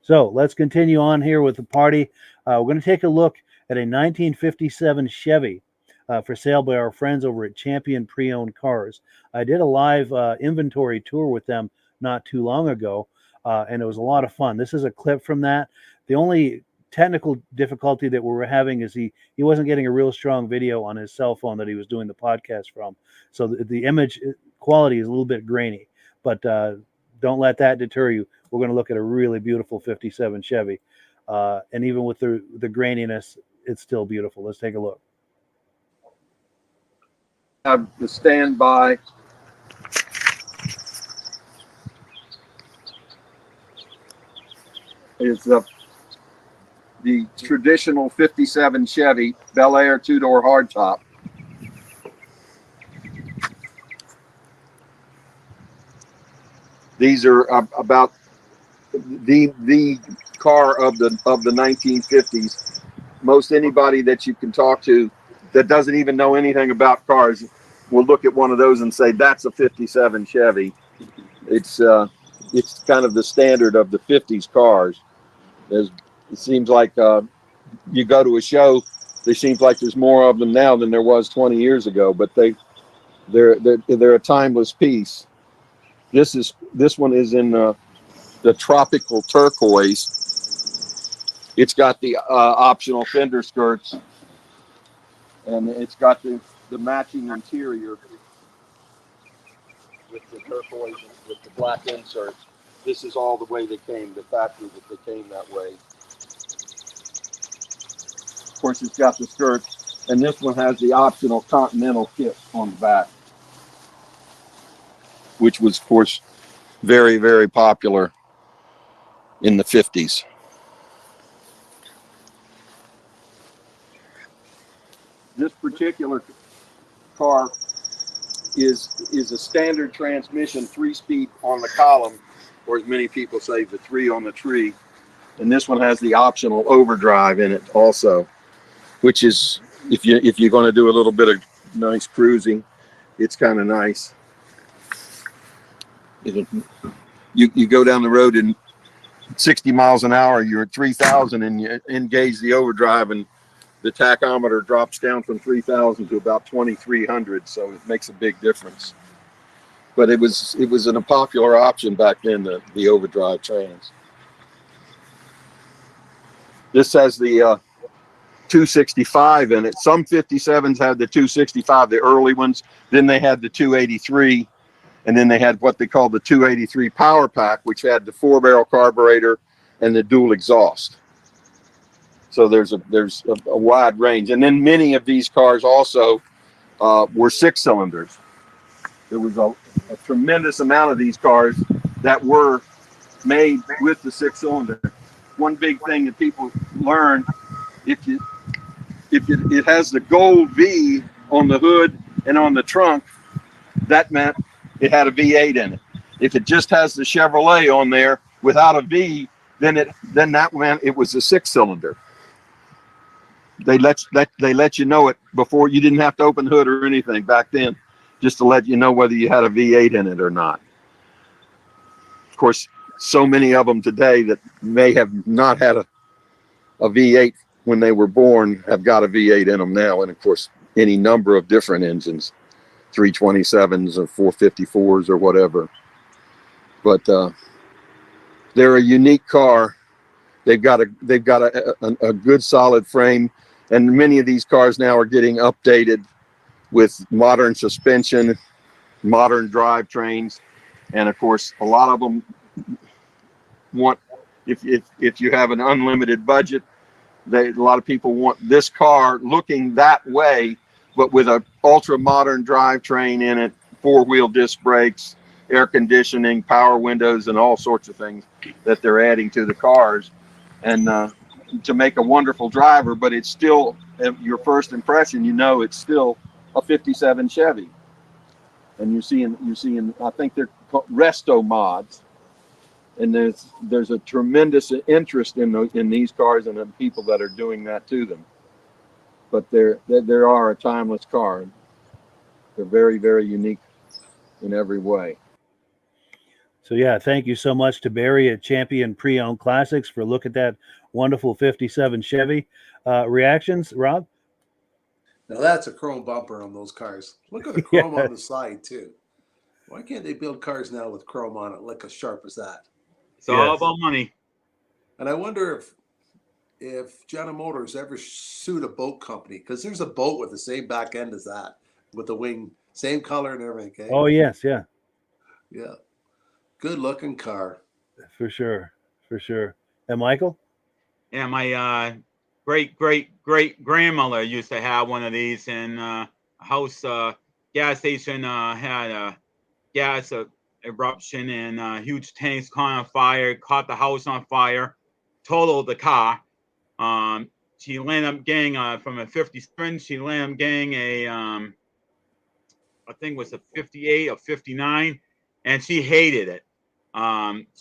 So let's continue on here with the party. We're going to take a look at a 1957 Chevy for sale by our friends over at Champion Pre-Owned Cars. I did a live inventory tour with them not too long ago, and it was a lot of fun. This is a clip from that. The only technical difficulty that we were having is he wasn't getting a real strong video on his cell phone that he was doing the podcast from. So the image quality is a little bit grainy, but don't let that deter you. We're going to look at a really beautiful 57 Chevy. And even with the graininess, it's still beautiful. Let's take a look. Have the standby. Is the traditional 57 Chevy Bel Air two-door hardtop. These are about the car of the 1950s. Most anybody that you can talk to that doesn't even know anything about cars will look at one of those and say that's a 57 Chevy. It's kind of the standard of the 50s cars. It seems like you go to a show, there seems like there's more of them now than there was 20 years ago, but they're a timeless piece. This one is in the tropical turquoise. It's got the optional fender skirts, and it's got the matching interior with the turquoise with the black inserts. This is all the way they came, the factory that they came that way. Of course, it's got the skirts, and this one has the optional Continental kit on the back, which was, of course, very, very popular in the 50s. This particular car is a standard transmission, 3-speed on the column, or as many people say, the 3 on the tree. And this one has the optional overdrive in it also, which is, if you're going to do a little bit of nice cruising, it's kind of nice. You go down the road and 60 miles an hour, you're at 3,000, and you engage the overdrive, and the tachometer drops down from 3,000 to about 2,300, so it makes a big difference. But it was a popular option back then, the overdrive trans. This has the 265 in it. Some 57s had the 265, the early ones. Then they had the 283, and then they had what they called the 283 Power Pack, which had the 4-barrel carburetor and the dual exhaust. So there's a wide range. And then many of these cars also were 6-cylinders. There was a tremendous amount of these cars that were made with the 6-cylinder. One big thing that people learn, it has the gold V on the hood and on the trunk, that meant it had a V8 in it. If it just has the Chevrolet on there without a V, then that meant it was a 6-cylinder. They let you know it before. You didn't have to open the hood or anything back then, just to let you know whether you had a V8 in it or not. Of course, so many of them today that may have not had a V8 when they were born have got a V8 in them now, and of course any number of different engines, 327s or 454s or whatever. But they're a unique car. They've got a good solid frame, and many of these cars now are getting updated with modern suspension, modern drivetrains, and of course a lot of them want, if you have an unlimited budget, a lot of people want this car looking that way, but with an ultra modern drivetrain in it, 4-wheel disc brakes, air conditioning, power windows, and all sorts of things that they're adding to the cars, and to make a wonderful driver. But it's still, your first impression, it's still a 57 Chevy. And you're seeing I think they're called resto mods, and there's a tremendous interest in these cars and the people that are doing that to them. But they are a timeless car. They're very, very unique in every way. So yeah, thank you so much to Barry at Champion Pre-Owned Classics for a look at that wonderful 57 Chevy. Reactions, Rob? Now that's a chrome bumper on those cars. Look at the Yeah. chrome on the side too. Why can't they build cars now with chrome on it, like as sharp as that? It's all about money. And I wonder if General Motors ever sued a boat company, because there's a boat with the same back end as that, with the wing, same color and everything. Okay? Oh yes, yeah. Yeah. Good looking car. For sure. And Michael? Yeah, my great grandmother used to have one of these, and a house gas station had a gas eruption, and huge tanks caught on fire, caught the house on fire, totaled the car. She landed up getting from a 57. She landed up getting a I think it was a 58 or 59, and she hated it.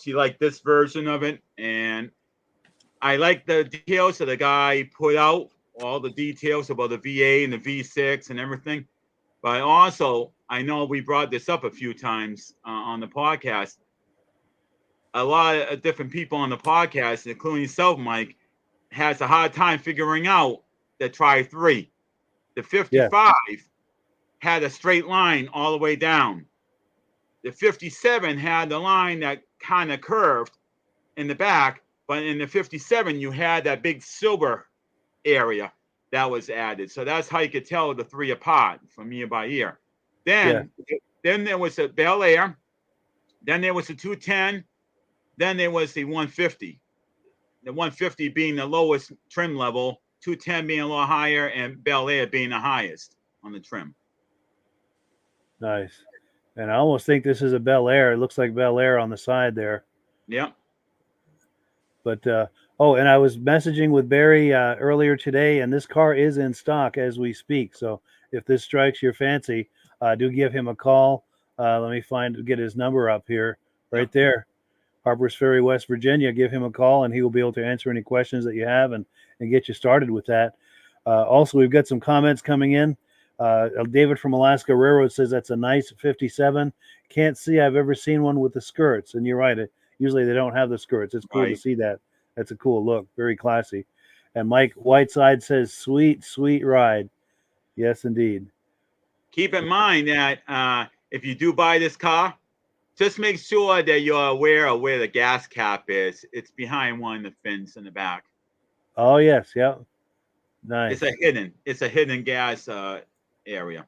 She liked this version of it, and I like the details that the guy put out, all the details about the V8 and the V6 and everything. But also, I know we brought this up a few times on the podcast. A lot of different people on the podcast, including yourself, Mike, has a hard time figuring out the Tri-3. The 55 had a straight line all the way down. The 57 had the line that kind of curved in the back, but in the 57, you had that big silver area that was added. So that's how you could tell the three apart from year by year. Then there was a Bel Air. Then there was a 210. Then there was the 150. The 150 being the lowest trim level, 210 being a little higher, and Bel Air being the highest on the trim. Nice. And I almost think this is a Bel Air. It looks like Bel Air on the side there. Yeah. But, and I was messaging with Barry earlier today, and this car is in stock as we speak. So if this strikes your fancy, do give him a call. Let me get his number up here, right there. Harpers Ferry, West Virginia. Give him a call, and he will be able to answer any questions that you have and get you started with that. Also, we've got some comments coming in. David from Alaska Railroad says that's a nice 57. Can't see I've ever seen one with the skirts. And you're right. Usually they don't have the skirts. It's cool to see that. That's a cool look. Very classy. And Mike Whiteside says, sweet, sweet ride. Yes, indeed. Keep in mind that if you do buy this car, just make sure that you're aware of where the gas cap is. It's behind one of the fins in the back. Oh, yes. Yep. Nice. It's a hidden gas area.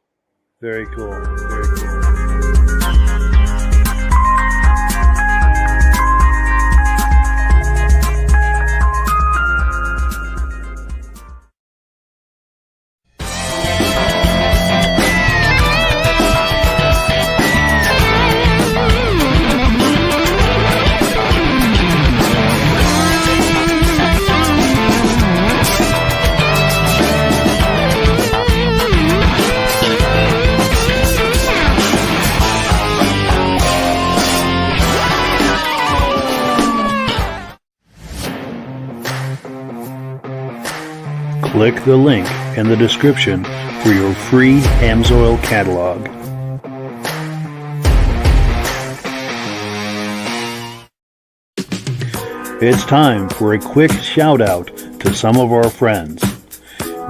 Very cool. Very cool. Click the link in the description for your free AMSOIL catalog. It's time for a quick shout out to some of our friends.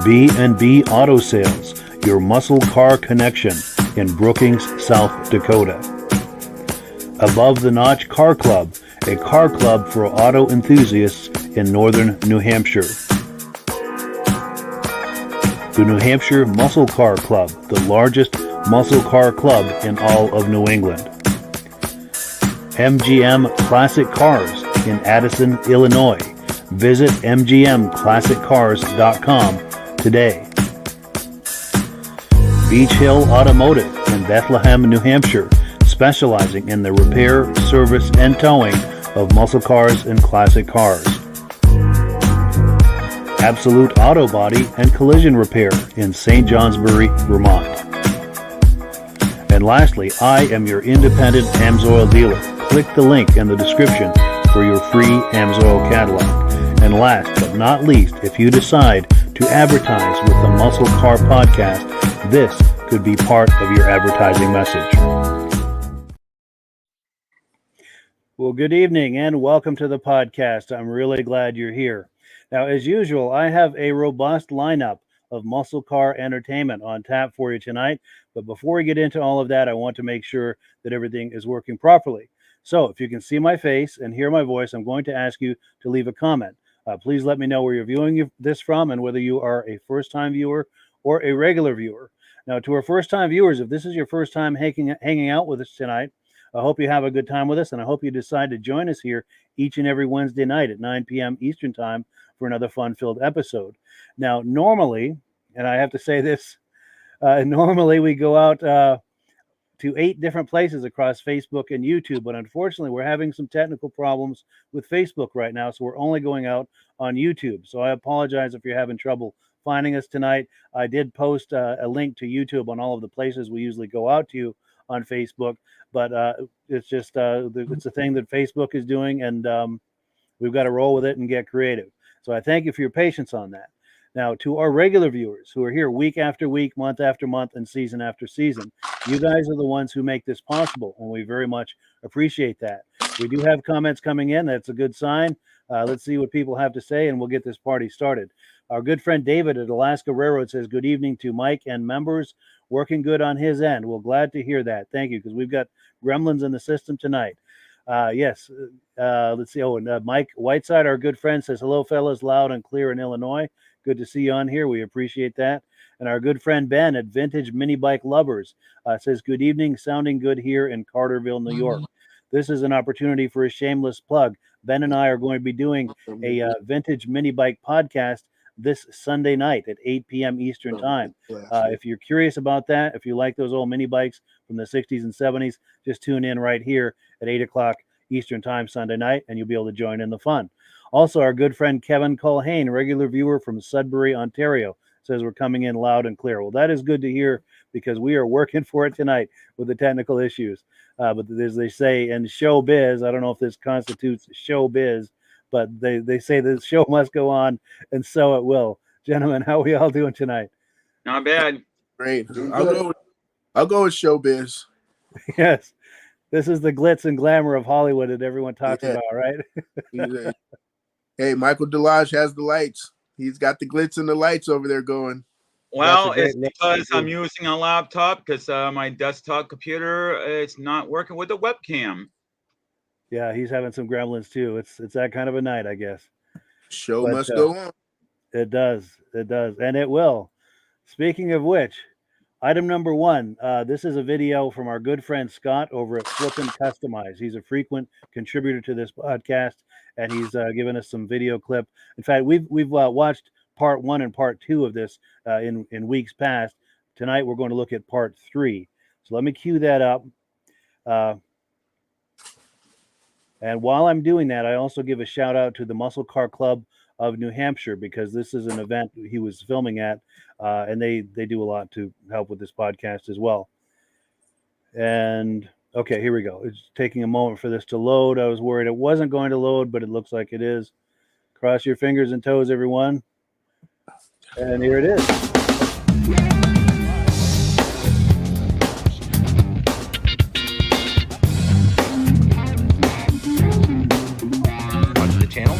B&B Auto Sales, your muscle car connection in Brookings, South Dakota. Above the Notch Car Club, a car club for auto enthusiasts in northern New Hampshire. The New Hampshire Muscle Car Club, the largest muscle car club in all of New England. MGM Classic Cars in Addison, Illinois. Visit mgmclassiccars.com today. Beach Hill Automotive in Bethlehem, New Hampshire, specializing in the repair, service, and towing of muscle cars and classic cars. Absolute Auto Body and Collision Repair in St. Johnsbury, Vermont. And lastly, I am your independent AMSOIL dealer. Click the link in the description for your free AMSOIL catalog. And last but not least, if you decide to advertise with the Muscle Car Podcast, this could be part of your advertising message. Well, good evening and welcome to the podcast. I'm really glad you're here. Now, as usual, I have a robust lineup of muscle car entertainment on tap for you tonight. But before we get into all of that, I want to make sure that everything is working properly. So if you can see my face and hear my voice, I'm going to ask you to leave a comment. Please let me know where you're viewing this from and whether you are a first-time viewer or a regular viewer. Now, to our first-time viewers, if this is your first time hanging out with us tonight, I hope you have a good time with us, and I hope you decide to join us here each and every Wednesday night at 9 p.m. Eastern Time for another fun-filled episode. Now, normally, and I have to say this, normally we go out to 8 different places across Facebook and YouTube, but unfortunately, we're having some technical problems with Facebook right now, so we're only going out on YouTube. So I apologize if you're having trouble finding us tonight. I did post a link to YouTube on all of the places we usually go out to on Facebook, but it's just it's a thing that Facebook is doing, and we've got to roll with it and get creative. So I thank you for your patience on that. Now, to our regular viewers who are here week after week, month after month, and season after season, you guys are the ones who make this possible, and we very much appreciate that. We do have comments coming in. That's a good sign. Let's see what people have to say, and we'll get this party started. Our good friend David at Alaska Railroad says, good evening to Mike and members. Working good on his end. Well, glad to hear that. Thank you, because we've got gremlins in the system tonight. Yes. Let's see. Oh, and Mike Whiteside, our good friend, says, hello, fellas, loud and clear in Illinois. Good to see you on here. We appreciate that. And our good friend Ben at Vintage Mini Bike Lovers says, good evening, sounding good here in Carterville, New York. This is an opportunity for a shameless plug. Ben and I are going to be doing a vintage mini bike podcast this Sunday night at 8 p.m. Eastern Time. If you're curious about that, if you like those old mini bikes from the 60s and 70s, just tune in right here at 8 o'clock Eastern Time Sunday night, and you'll be able to join in the fun. Also, our good friend Kevin Culhane, regular viewer from Sudbury, Ontario, says we're coming in loud and clear. Well, that is good to hear, because we are working for it tonight with the technical issues. But as they say in showbiz, I don't know if this constitutes showbiz, but they say the show must go on, and so it will. Gentlemen, how are we all doing tonight? Not bad. Great. I'll go with showbiz. Yes. This is the glitz and glamour of Hollywood that everyone talks about, right? Hey, Michael Delage has the lights. He's got the glitz and the lights over there going. Well, it's because I'm using a laptop, because my desktop computer is not working with the webcam. Yeah, he's having some gremlins too. It's that kind of a night, I guess. Show must go on. It does, and it will. Speaking of which, item number 1. This is a video from our good friend Scott over at Flippin' Customize. He's a frequent contributor to this podcast, and he's given us some video clip. In fact, we've watched part 1 and part 2 of this in weeks past. Tonight we're going to look at part 3. So let me cue that up. And while I'm doing that, I also give a shout out to the Muscle Car Club of New Hampshire, because this is an event he was filming at, and they do a lot to help with this podcast as well. And okay, here we go. It's taking a moment for this to load. I was worried it wasn't going to load, but it looks like it is. Cross your fingers and toes, everyone. And here it is. Onto the channel.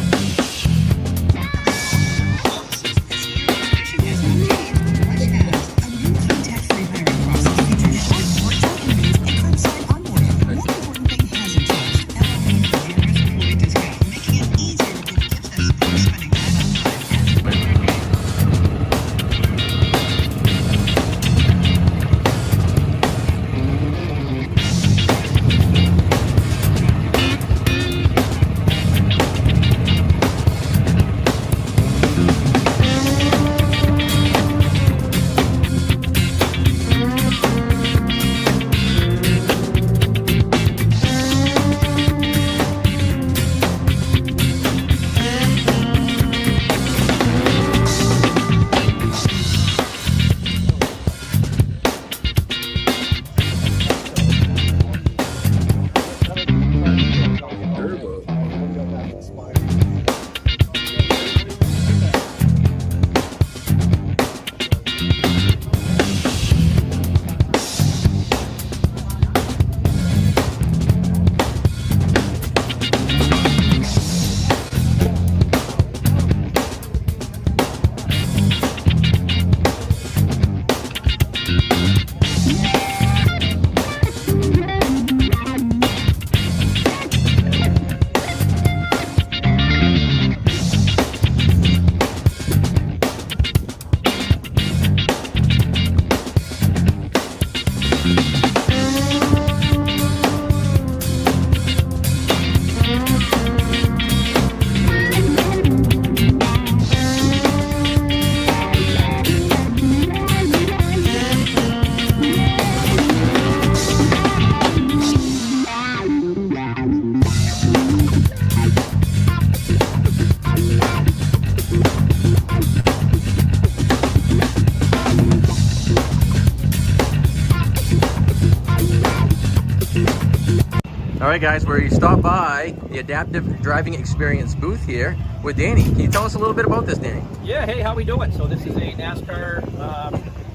All right, guys, we stopped by the Adaptive Driving Experience booth here with Danny. Can you tell us a little bit about this, Danny? Yeah, hey, how we doing? So this is a NASCAR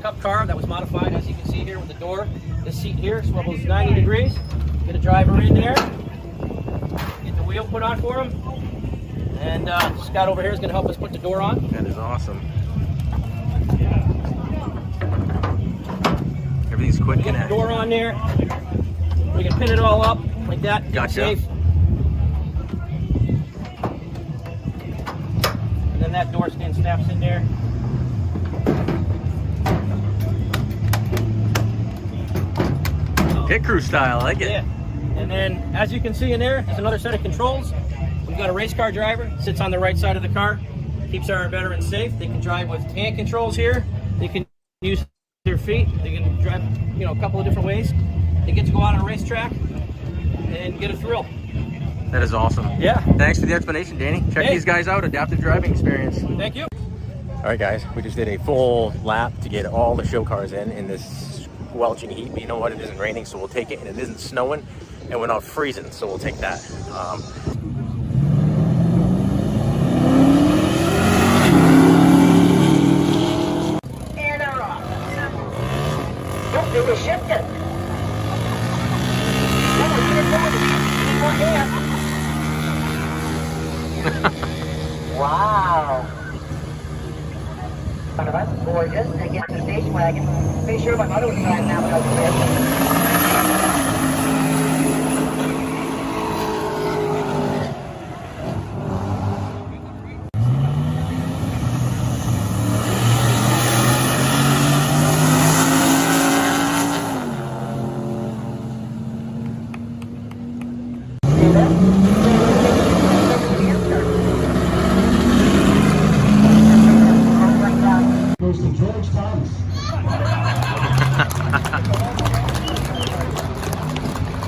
Cup car that was modified, as you can see here with the door. This seat here swivels 90 degrees. Get a driver in there, get the wheel put on for him, and Scott over here is going to help us put the door on. That is awesome. Everything's quick Get and the active. door on there. We can pin it all up like that. Keep it Gotcha. safe. And then that door stand snaps in there. Pit crew style, I like it. Yeah. And then, as you can see in there, there's another set of controls. We've got a race car driver, sits on the right side of the car, keeps our veterans safe. They can drive with hand controls here. They can use their feet. They can drive, you know, a couple of different ways. They get to go out on a racetrack and get a thrill. That is awesome. Yeah. Thanks for the explanation, Danny. Check these guys out, Adaptive Driving Experience. Thank you. All right, guys, we just did a full lap to get all the show cars in this squelching heat. But you know what? It isn't raining, so we'll take it. And it isn't snowing, and we're not freezing, so we'll take that. And off. Don't do the shifting. Wow. That's gorgeous. They get the station wagon. Pretty sure my mother was driving that when I was there. Goes to George Thomas.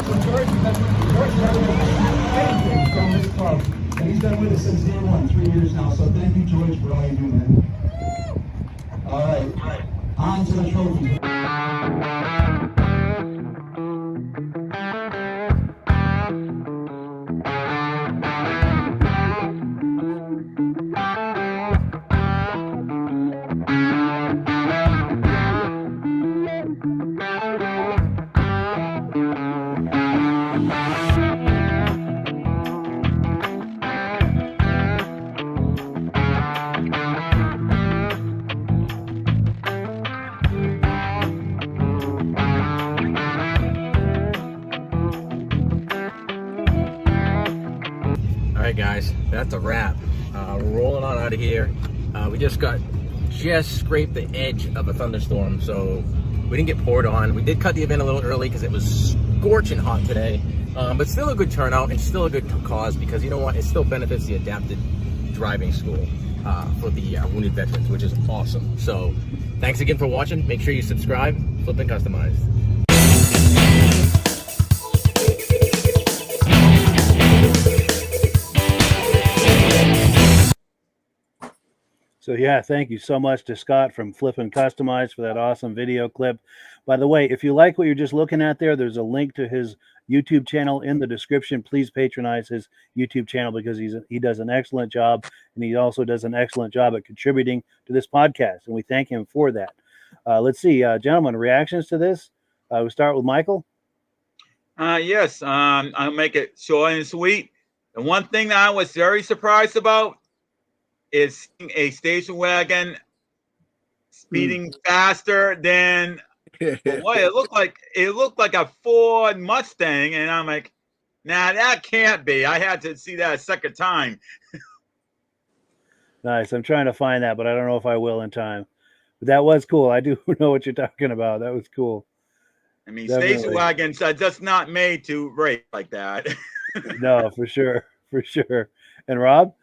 So George from this club, and he's been with us since day one, 3 years now. So thank you, George, for all you do, man. All right, on to the trophy. All right, guys, that's a wrap. We're rolling on out of here. We just scraped the edge of a thunderstorm, so we didn't get poured on. We did cut the event a little early because it was scorching hot today, but still a good turnout and still a good cause, because you know what? It still benefits the Adapted Driving School for the wounded veterans, which is awesome. So thanks again for watching. Make sure you subscribe. Flippin' Customized. So yeah, thank you so much to Scott from Flippin' Customized for that awesome video clip. By the way, if you like what you're just looking at there, there's a link to his YouTube channel in the description. Please patronize his YouTube channel, because he does an excellent job, and he also does an excellent job at contributing to this podcast, and we thank him for that. Let's see, gentlemen, reactions to this. We'll start with Michael. Yes, I'll make it short and sweet. The one thing that I was very surprised about is seeing a station wagon speeding faster than what it looked like. It looked like a Ford Mustang, and I'm like, nah, that can't be. I had to see that a second time. Nice. I'm trying to find that, but I don't know if I will in time. But that was cool. I do know what you're talking about. That was cool. I mean, Definitely. station wagons are just not made to race like that. No, for sure. For sure. And Rob?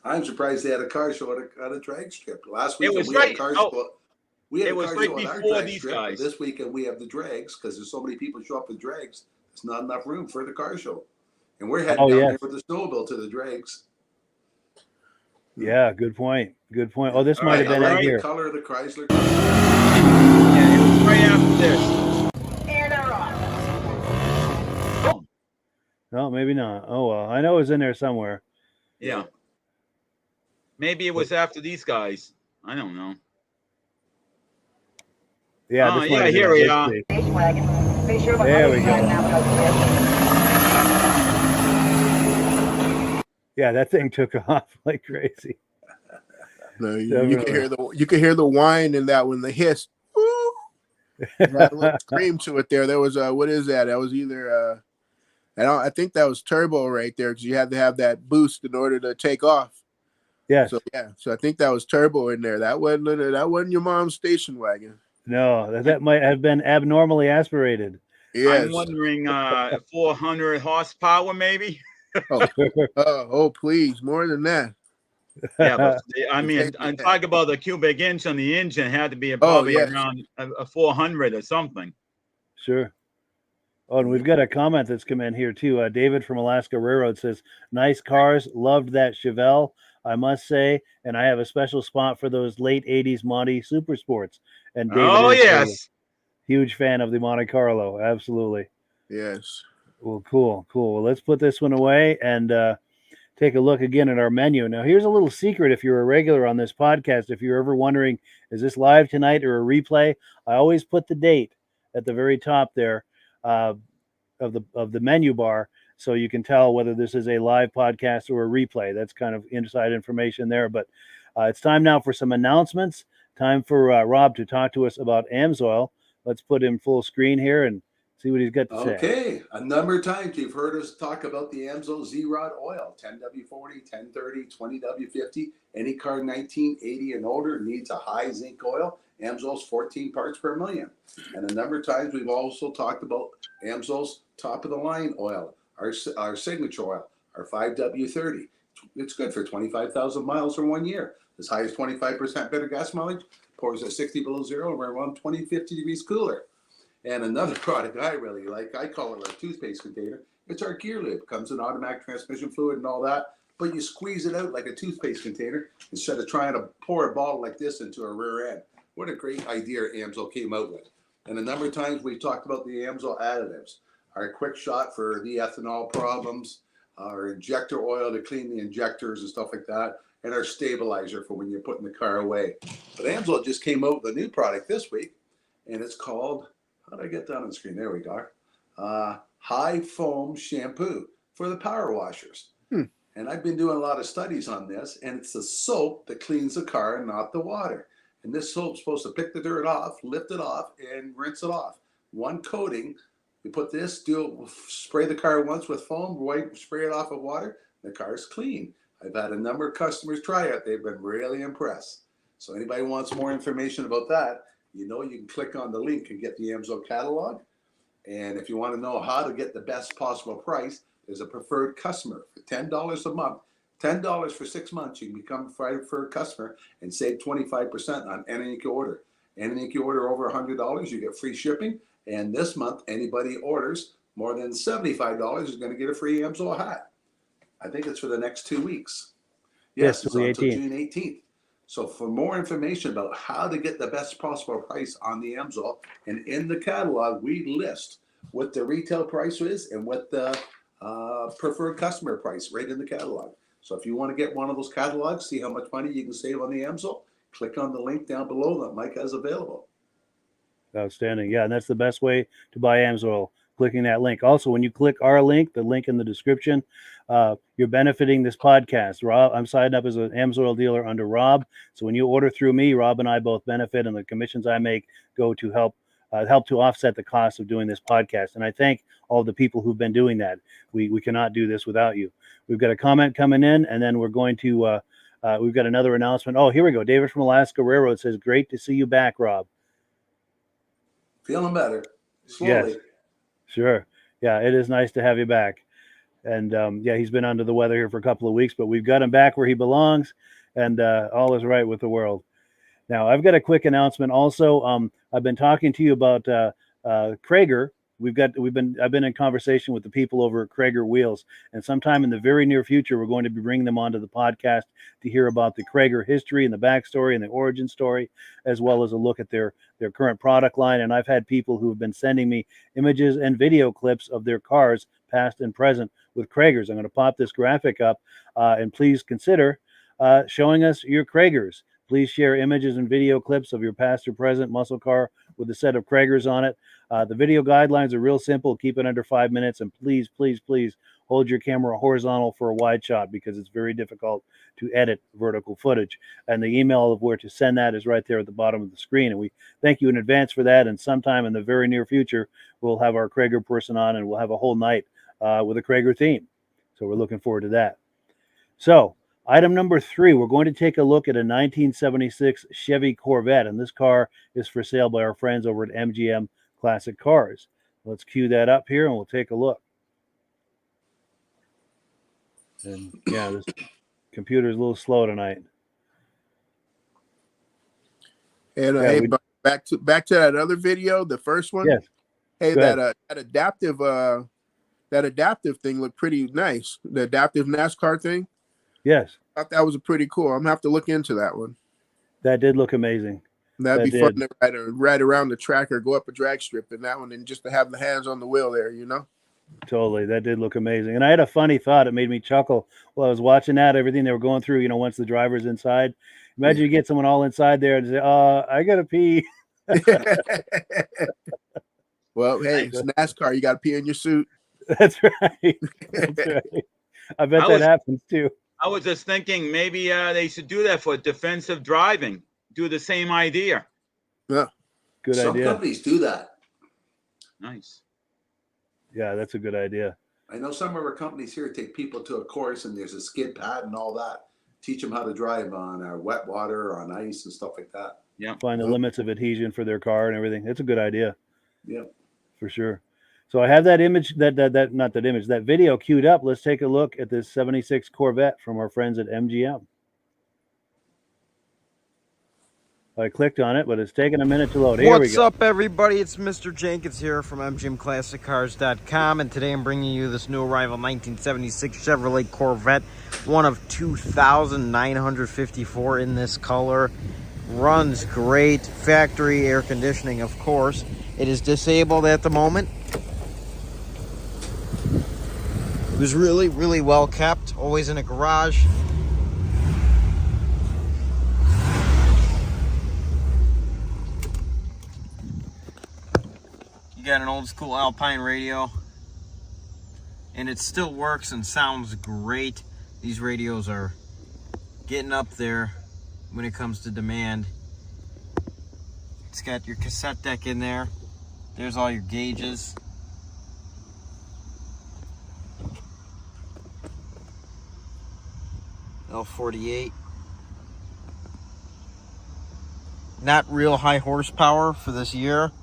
I'm surprised they had a car show on a drag strip. Last week It was we had right. a car Oh, show. We had it a was car right show on our before drag these strip. guys. This weekend we have the drags because there's so many people show up with drags. There's not enough room for the car show, and we're heading down there with the snowmobile to the drags. Yeah, good point. Good point. Oh, this All might right, have been I in like here. the color of the Chrysler. Yeah, it was right after this. And off. No, maybe not. Oh well, I know it was in there somewhere. Yeah. Maybe it was after these guys. I don't know. Yeah, Oh, this might yeah, have been here it. we Let's are. see. Station wagon. Be sure my There we mother's driving go. now without the Yeah, that thing took off like crazy. No, you Definitely. can hear the whine in that one, the hiss. Woo! It had a little scream to it there. There was what is that? That was either I think that was turbo right there because you had to have that boost in order to take off. Yes. So yeah, so I think that was turbo in there. That wasn't your mom's station wagon. No, that might have been abnormally aspirated. I'm Yes. wondering 400 horsepower maybe. Oh, please, more than that. Yeah, but I mean, Yeah. I'm talking about the cubic inch on the engine had to be Oh, probably yes. around a 400 or something. Sure. Oh, and we've got a comment that's come in here too. David from Alaska Railroad says, "Nice cars, loved that Chevelle, I must say, and I have a special spot for those late '80s Monte Super Sports." And David Oh, is a yes. huge fan of the Monte Carlo. Absolutely. Yes. Well, cool. Well, let's put this one away and take a look again at our menu. Now, here's a little secret if you're a regular on this podcast. If you're ever wondering, is this live tonight or a replay? I always put the date at the very top there of the menu bar, so you can tell whether this is a live podcast or a replay. That's kind of inside information there. But it's time now for some announcements. Time for Rob to talk to us about AMSOIL. Let's put him full screen here and see what he's got to say. Okay, a number of times you've heard us talk about the AMSOIL Z-Rod oil, 10W40, 1030, 20W50. Any car 1980 and older needs a high zinc oil. AMSOIL's 14 parts per million. And a number of times we've also talked about AMSOIL's top of the line oil, our signature oil, our 5W30. It's good for 25,000 miles for 1 year. As high as 25% better gas mileage, pours at 60 below zero, and around 20, 50 degrees cooler. And another product I really like, I call it a toothpaste container. It's our gear lube. Comes in automatic transmission fluid and all that, but you squeeze it out like a toothpaste container instead of trying to pour a bottle like this into a rear end. What a great idea AMSOIL came out with. And a number of times we talked about the AMSOIL additives. Our quick shot for the ethanol problems, our injector oil to clean the injectors and stuff like that, and our stabilizer for when you're putting the car away. But AMSOIL just came out with a new product this week, and it's called, how did I get that on the screen? There we go. High foam shampoo for the power washers. And I've been doing a lot of studies on this, and it's the soap that cleans the car and not the water. And this soap's supposed to pick the dirt off, lift it off, and rinse it off. One coating. You put this, spray the car once with foam, spray it off with water, the car's clean. I've had a number of customers try it. They've been really impressed. So anybody wants more information about that, you can click on the link and get the AMSOIL catalog. And if you want to know how to get the best possible price, there's a preferred customer for $10 a month. $10 for 6 months, you can become a preferred customer and save 25% on anything you order. Anything you order over $100, you get free shipping. And this month, anybody orders more than $75 is going to get a free AMSOIL hat. I think it's for the next 2 weeks. Yes, it's until June 18th. So for more information about how to get the best possible price on the AMSOIL, and in the catalog, we list what the retail price is and what the preferred customer price right in the catalog. So if you want to get one of those catalogs, see how much money you can save on the AMSOIL, click on the link down below that Mike has available. Outstanding. Yeah, and that's the best way to buy AMSOIL, clicking that link. Also, when you click our link, the link in the description, you're benefiting this podcast. Rob, I'm signed up as an AMSOIL dealer under Rob. So when you order through me, Rob and I both benefit, and the commissions I make go to help to offset the cost of doing this podcast. And I thank all the people who've been doing that. We cannot do this without you. We've got a comment coming in, and then we're going to we've got another announcement. Oh, here we go. David from Alaska Railroad says, "Great to see you back, Rob." Feeling better. Slowly. Yes, sure. Yeah, it is nice to have you back. And yeah, he's been under the weather here for a couple of weeks, but we've got him back where he belongs, and all is right with the world. Now, I've got a quick announcement also. I've been talking to you about Krager. I've been in conversation with the people over at Krager Wheels, and sometime in the very near future, we're going to be bringing them onto the podcast to hear about the Krager history and the backstory and the origin story, as well as a look at their current product line. And I've had people who have been sending me images and video clips of their cars past and present with Kragers. I'm going to pop this graphic up, and please consider showing us your Kragers. Please share images and video clips of your past or present muscle car with a set of Kragers on it. The video guidelines are real simple. Keep it under 5 minutes, and please, please, please hold your camera horizontal for a wide shot because it's very difficult to edit vertical footage. And the email of where to send that is right there at the bottom of the screen. And we thank you in advance for that. And sometime in the very near future, we'll have our Krager person on, and we'll have a whole night with a Krager theme. So we're looking forward to that. So item number 3, we're going to take a look at a 1976 Chevy Corvette. And this car is for sale by our friends over at MGM Classic Cars. Let's cue that up here and we'll take a look. And yeah, this computer's a little slow tonight. And Yeah, hey, but back to that other video, the first one. Yes. Hey, Go ahead. that adaptive thing looked pretty nice. The adaptive NASCAR thing. Yes. I thought that was a pretty cool. I'm gonna have to look into that one. That did look amazing. That'd be That fun to ride around the track or go up a drag strip in that one, and just to have the hands on the wheel there, you know. Totally. That did look amazing. And I had a funny thought. It made me chuckle while I was watching that, everything they were going through, you know, once the driver's inside. Imagine you get someone all inside there and say, I got to pee. Well, hey, it's NASCAR. You got to pee in your suit. That's right. That's right. I bet that happens too. I was just thinking maybe they should do that for defensive driving. Do the same idea. Yeah. Good Some idea. companies do that. Nice. Yeah, that's a good idea. I know some of our companies here take people to a course and there's a skid pad and all that. Teach them how to drive on wet water or on ice and stuff like that. Yeah. Find the limits of adhesion for their car and everything. That's a good idea. Yeah. For sure. So I have that image, that video queued up. Let's take a look at this 76 Corvette from our friends at MGM. I clicked on it, but it's taking a minute to load. Here we What's go. up, everybody? It's Mr. Jenkins here from MGMClassicCars.com, and today I'm bringing you this new arrival 1976 Chevrolet Corvette, one of 2,954 in this color. Runs great. Factory air conditioning, of course. It is disabled at the moment. It was really, really well kept. Always in a garage. Got an old school Alpine radio, and it still works and sounds great. These radios are getting up there when it comes to demand. It's got your cassette deck in there. There's all your gauges. L48. Not real high horsepower for this year,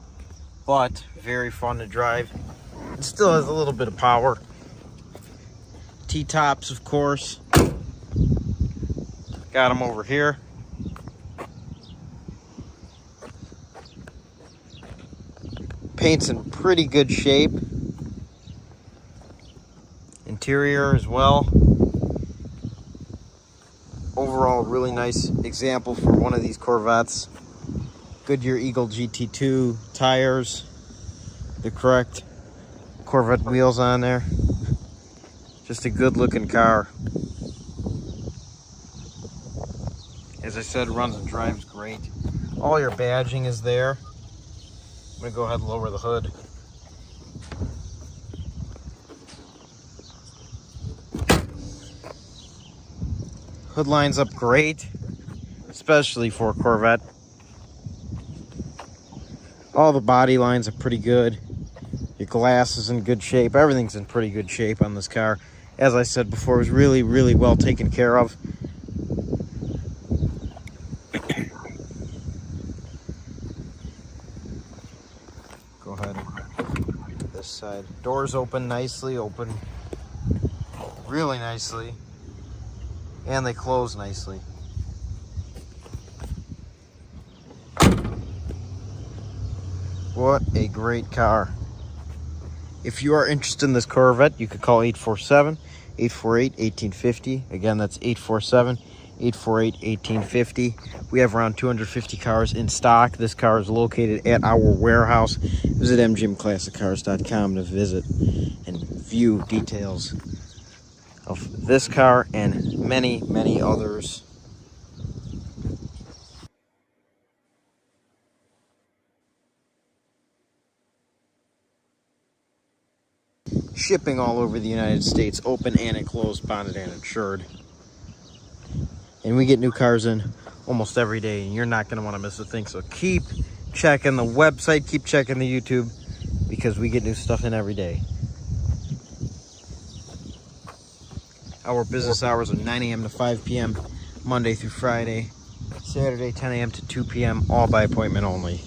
but very fun to drive. It still has a little bit of power. T-tops, of course. Got them over here. Paint's in pretty good shape. Interior as well. Overall, really nice example for one of these Corvettes. Goodyear Eagle GT2 tires, the correct Corvette wheels on there. Just a good looking car. As I said, runs and drives great. All your badging is there. I'm gonna go ahead and lower the hood. Hood lines up great, especially for a Corvette. All the body lines are pretty good. Your glass is in good shape. Everything's in pretty good shape on this car. As I said before, it was really, really well taken care of. Go ahead. This side. Doors open nicely, open really nicely. And they close nicely. What a great car. If you are interested in this Corvette, you could call 847-848-1850. Again, that's 847-848-1850. We have around 250 cars in stock. This car is located at our warehouse. Visit mgmclassiccars.com to visit and few details of this car and many, many others. Shipping all over the United States, open and enclosed, bonded and insured. And we get new cars in almost every day, and you're not going to want to miss a thing. So keep checking the website, keep checking the YouTube, because we get new stuff in every day. Our business hours are 9 a.m. to 5 p.m. Monday through Friday. Saturday 10 a.m. to 2 p.m. all by appointment only.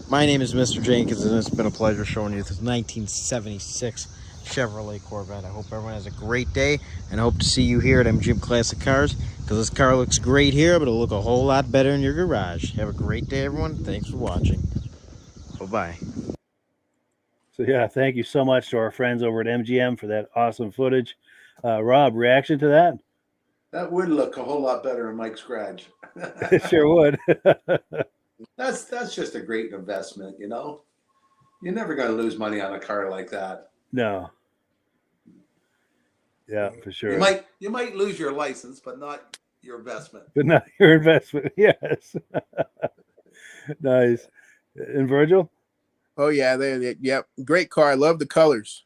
My name is Mr. Jenkins, and it's been a pleasure showing you this 1976 Chevrolet Corvette. I hope everyone has a great day, and I hope to see you here at MGM Classic Cars, because this car looks great here, but it'll look a whole lot better in your garage. Have a great day, everyone. Thanks for watching. Bye-bye. So yeah, thank you so much to our friends over at MGM for that awesome footage. Rob, reaction to that? That would look a whole lot better in Mike's garage. It sure would. That's just a great investment, you know. You're never going to lose money on a car like that. No. Yeah, for sure. You might lose your license, but not your investment. But not your investment. Yes. Nice. And Virgil? Oh yeah, yep, great car. I love the colors.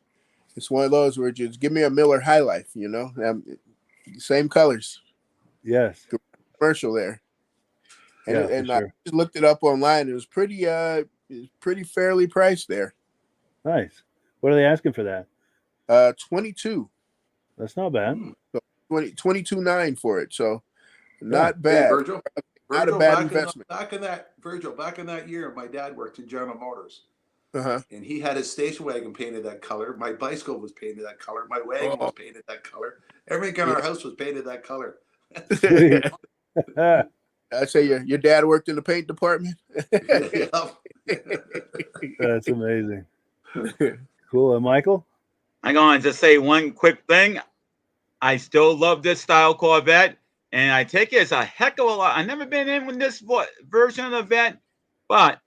It's one of those where just give me a Miller High Life, you know, same colors. Yes. Commercial there. And, yeah, and sure. I just looked it up online. It was pretty fairly priced there. Nice. What are they asking for that? 22. That's not bad. So 22.9 for it. So not bad. Hey, Virgil, Not a bad investment. Back in that year, my dad worked at General Motors. Uh-huh. And he had his station wagon painted that color. My bicycle was painted that color. My wagon was painted that color. Everything in our house was painted that color. I say your dad worked in the paint department. That's amazing. Cool. And Michael? I'm going to say one quick thing. I still love this style Corvette, and I take it as a heck of a lot. I've never been in with this version of the Vet, but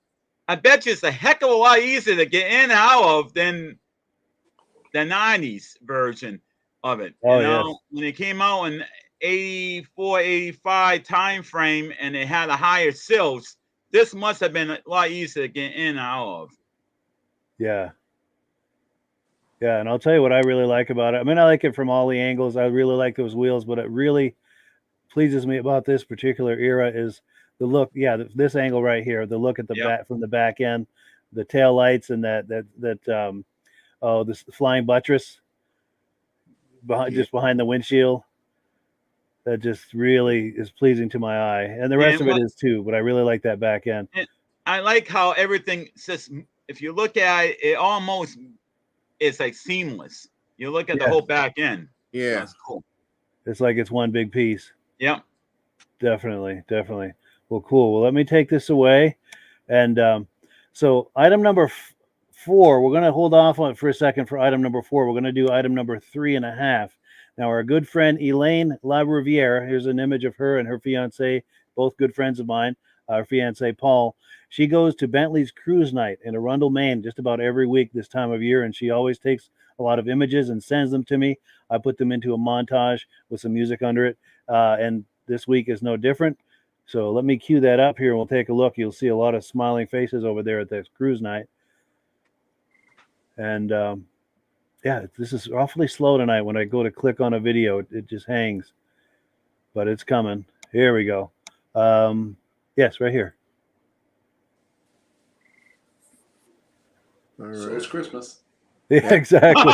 I bet you it's a heck of a lot easier to get in and out of than the 90s version of it. Oh, you know, when it came out in 84, 85 time frame and it had a higher sills, this must have been a lot easier to get in and out of. Yeah. Yeah, and I'll tell you what I really like about it. I mean, I like it from all the angles. I really like those wheels, but it really pleases me about this particular era is the look. Yeah, this angle right here, the look at the back from the back end, the tail lights, and this flying buttress just behind the windshield. That just really is pleasing to my eye, and the rest of it is too. But I really like that back end. I like how everything just. If you look at it, it almost. It's like seamless. You look at the whole back end. Yeah. That's cool. It's like it's one big piece. Yeah. Definitely. Well, cool. Well, let me take this away. And so item number 4, we're going to hold off on it for a second for item number 4. We're going to do item number 3.5. Now, our good friend Elaine LaRiviere, here's an image of her and her fiance, both good friends of mine, our fiance Paul. She goes to Bentley's Cruise Night in Arundel, Maine, just about every week this time of year, and she always takes a lot of images and sends them to me. I put them into a montage with some music under it, and this week is no different. So let me cue that up here, and we'll take a look. You'll see a lot of smiling faces over there at this cruise night. And, yeah, this is awfully slow tonight. When I go to click on a video, it just hangs. But it's coming. Here we go. Yes, right here. All right. So it's Christmas. Yeah, exactly.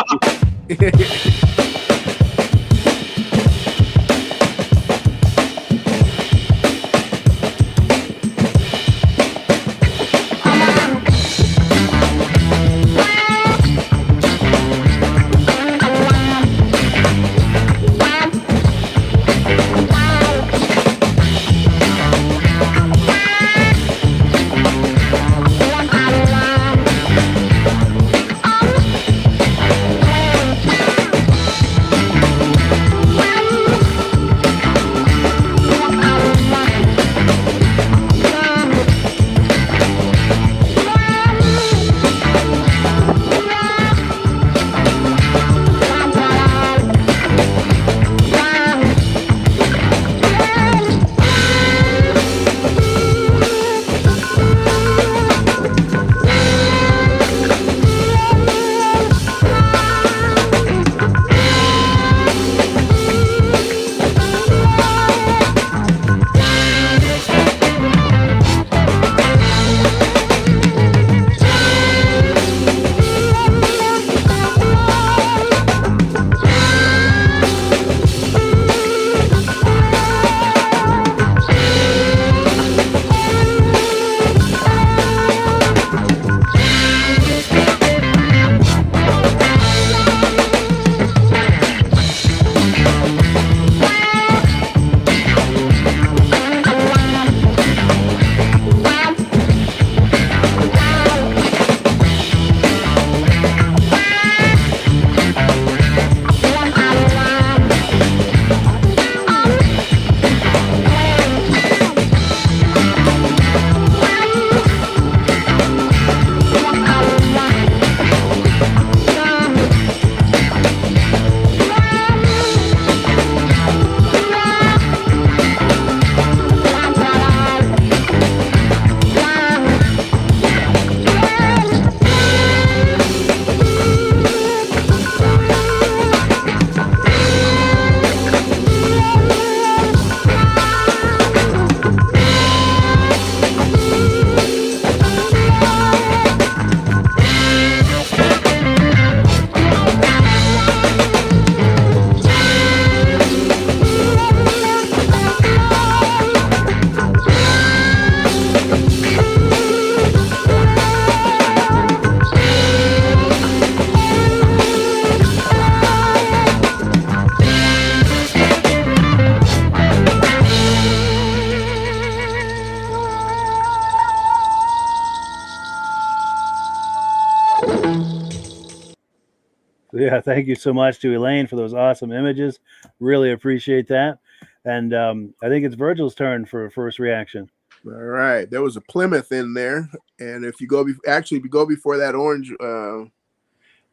Yeah, thank you so much to Elaine for those awesome images. Really appreciate that. And I think it's Virgil's turn for first reaction. All right, there was a Plymouth in there, and if you go, if you go before that orange,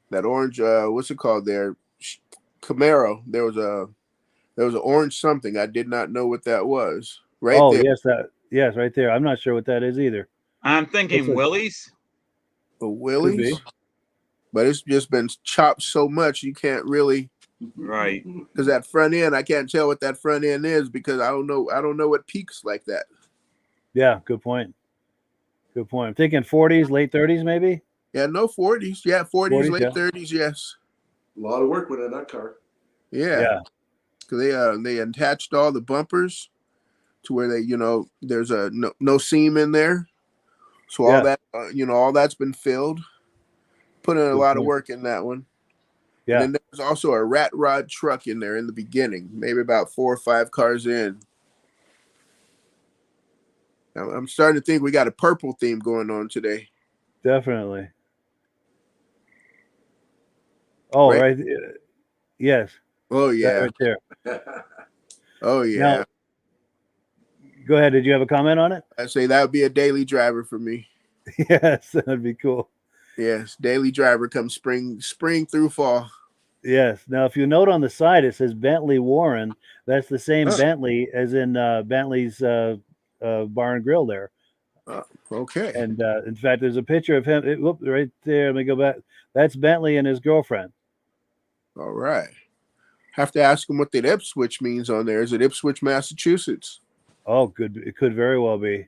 what's it called there, Camaro, there was an orange something. I did not know what that was. Right there. Yes, right there. I'm not sure what that is either. I'm thinking Willie's. A Willie's, but it's just been chopped so much you can't really. Right. Because that front end, I can't tell what that front end is because I don't know what peaks like that. Yeah, good point. Good point. I'm thinking 40s, late 30s, maybe. Yeah, no 40s. Yeah, 40s, late 30s. Yes. A lot of work went in that car. Yeah. Because they attached all the bumpers to where they, there's a no seam in there, so all that, all that's been filled. Put in a lot of work in that one. Yeah. And then there's also a rat rod truck in there in the beginning, maybe about 4 or 5 cars in. I'm starting to think we got a purple theme going on today. Definitely. Oh, right. Yes. Oh, yeah. That right there. Oh, yeah. Now, go ahead. Did you have a comment on it? I say that would be a daily driver for me. Yes, that'd be cool. Yes, daily driver comes spring through fall. Yes. Now, if you note on the side, it says Bentley Warren. That's the same Bentley as in Bentley's Bar and Grill there. Okay. And in fact, there's a picture of him right there. Let me go back. That's Bentley and his girlfriend. All right. Have to ask him what that Ipswich means on there. Is it Ipswich, Massachusetts? Oh, good. It could very well be.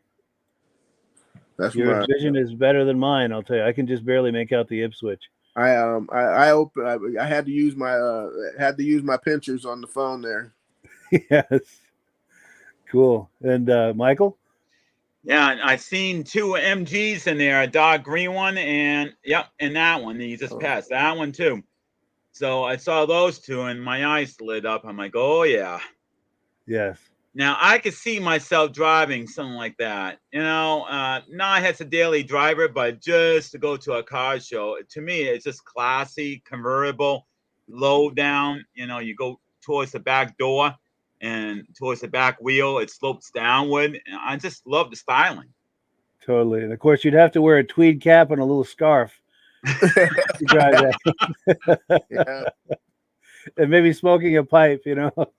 That's your vision is better than mine. I'll tell you. I can just barely make out the Ipswich. I had to use my pinchers on the phone there. Yes. Cool. And Michael? Yeah, I seen 2 MGs in there, a dark green one and that one. You just passed that one too. So I saw those 2 and my eyes lit up. I'm like, oh yeah. Yes. Now I could see myself driving something like that. Not as a daily driver, but just to go to a car show. To me, it's just classy, convertible, low down. You go towards the back door and towards the back wheel, it slopes downward. I just love the styling. Totally. And of course, you'd have to wear a tweed cap and a little scarf to drive that. Yeah. And maybe smoking a pipe, Well,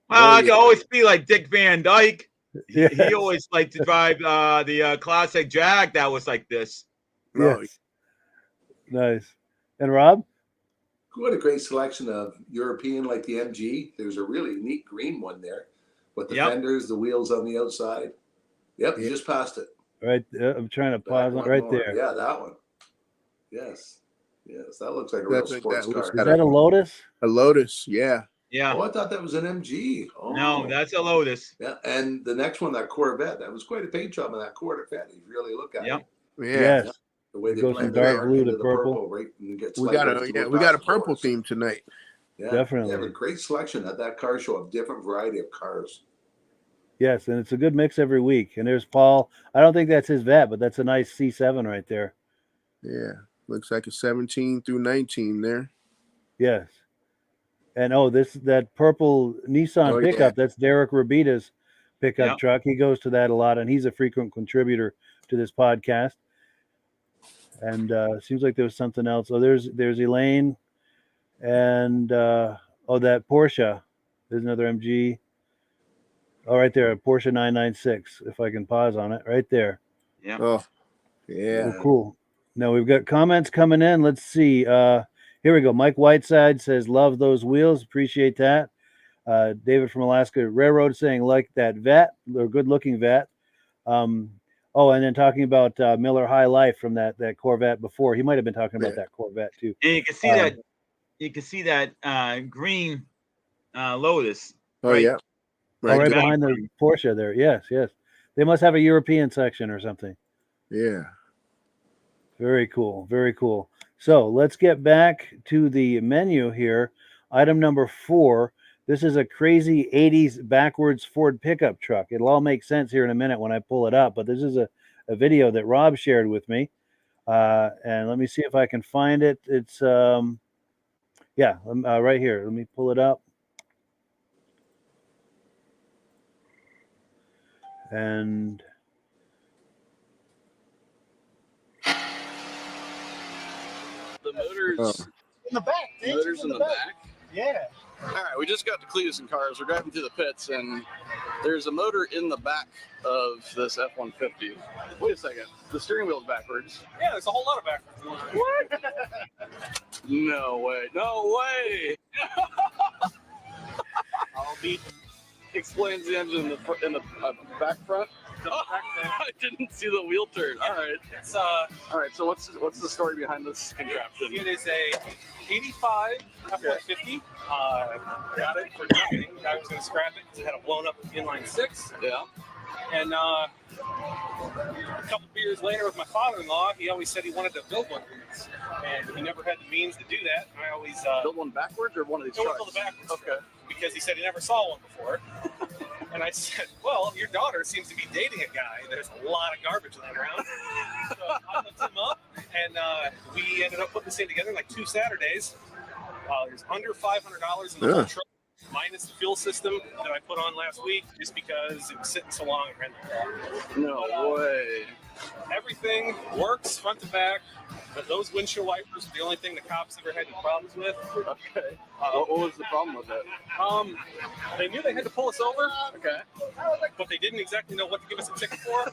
I could always be like Dick Van Dyke. He always liked to drive the classic Jag that was like this. Yes. Nice. And Rob? What a great selection of European, like the MG. There's a really neat green one there with the fenders, the wheels on the outside. Yep, you just passed it. Right. I'm trying to pause it right there. Yeah, that one. Yes. That looks like a real sports car. Is that a Lotus? A Lotus, yeah. Yeah. Oh, I thought that was an MG. Oh. No, that's a Lotus. Yeah, and the next one, that Corvette, that was quite a paint job on that Corvette. You really look at it. Yes. The way they goes from dark blue to purple. Right, and we got a purple theme tonight. Yeah, definitely. They have a great selection at that car show of different variety of cars. Yes, and it's a good mix every week. And there's Paul. I don't think that's his vet, but that's a nice C7 right there. Yeah, looks like a 17 through 19 there. Yes. And that purple Nissan pickup, that's Derek Rabita's pickup truck. He goes to that a lot, and he's a frequent contributor to this podcast. And seems like there was something else. Oh, there's Elaine, and that Porsche. There's another MG. Oh, right there, a Porsche 996. If I can pause on it, right there. Yeah. Oh, yeah. Oh, cool. Now we've got comments coming in. Let's see. Here we go. Mike Whiteside says, "Love those wheels. Appreciate that." David from Alaska Railroad saying, "Like that vet, or good-looking vet." And then talking about Miller High Life from that Corvette before. He might have been talking about that Corvette too. And you can see that. You can see that green Lotus. Oh yeah, right behind the Porsche there. Yes. They must have a European section or something. Yeah. Very cool. Very cool. So let's get back to the menu here. Item number 4. This is a crazy 80s backwards Ford pickup truck. It'll all make sense here in a minute when I pull it up, but this is a video that Rob shared with me. And let me see if I can find it. It's Yeah, right here. Let me pull it up. And the motor's in the back. Motors in the back. Yeah. All right, we just got to Cletus and Cars. We're driving through the pits, and there's a motor in the back of this F-150. Wait a second. The steering wheel's backwards. Yeah, there's a whole lot of backwards. What? No way. No way. I'll be. Explains the engine in the back front. Oh, I didn't see the wheel turn. All right. It's all right. So what's the story behind this contraption? It is a 85 F-150. Got it for nothing. I was going to scrap it because it had a blown up inline 6. Yeah. And a couple of years later with my father-in-law, he always said he wanted to build one of these. And he never had the means to do that. And I always... build one backwards or one of these trucks? Build it backwards. Okay. Because he said he never saw one before. And I said, well, your daughter seems to be dating a guy. There's a lot of garbage laying around. So I looked him up, and we ended up putting this thing together in like 2 Saturdays. There's under $500 in the whole truck, minus the fuel system that I put on last week, just because it was sitting so long and rented. No way. Everything works front to back, but those windshield wipers are the only thing the cops ever had any problems with. Okay. What was the problem with it? They knew they had to pull us over. Okay. But they didn't exactly know what to give us a ticket for.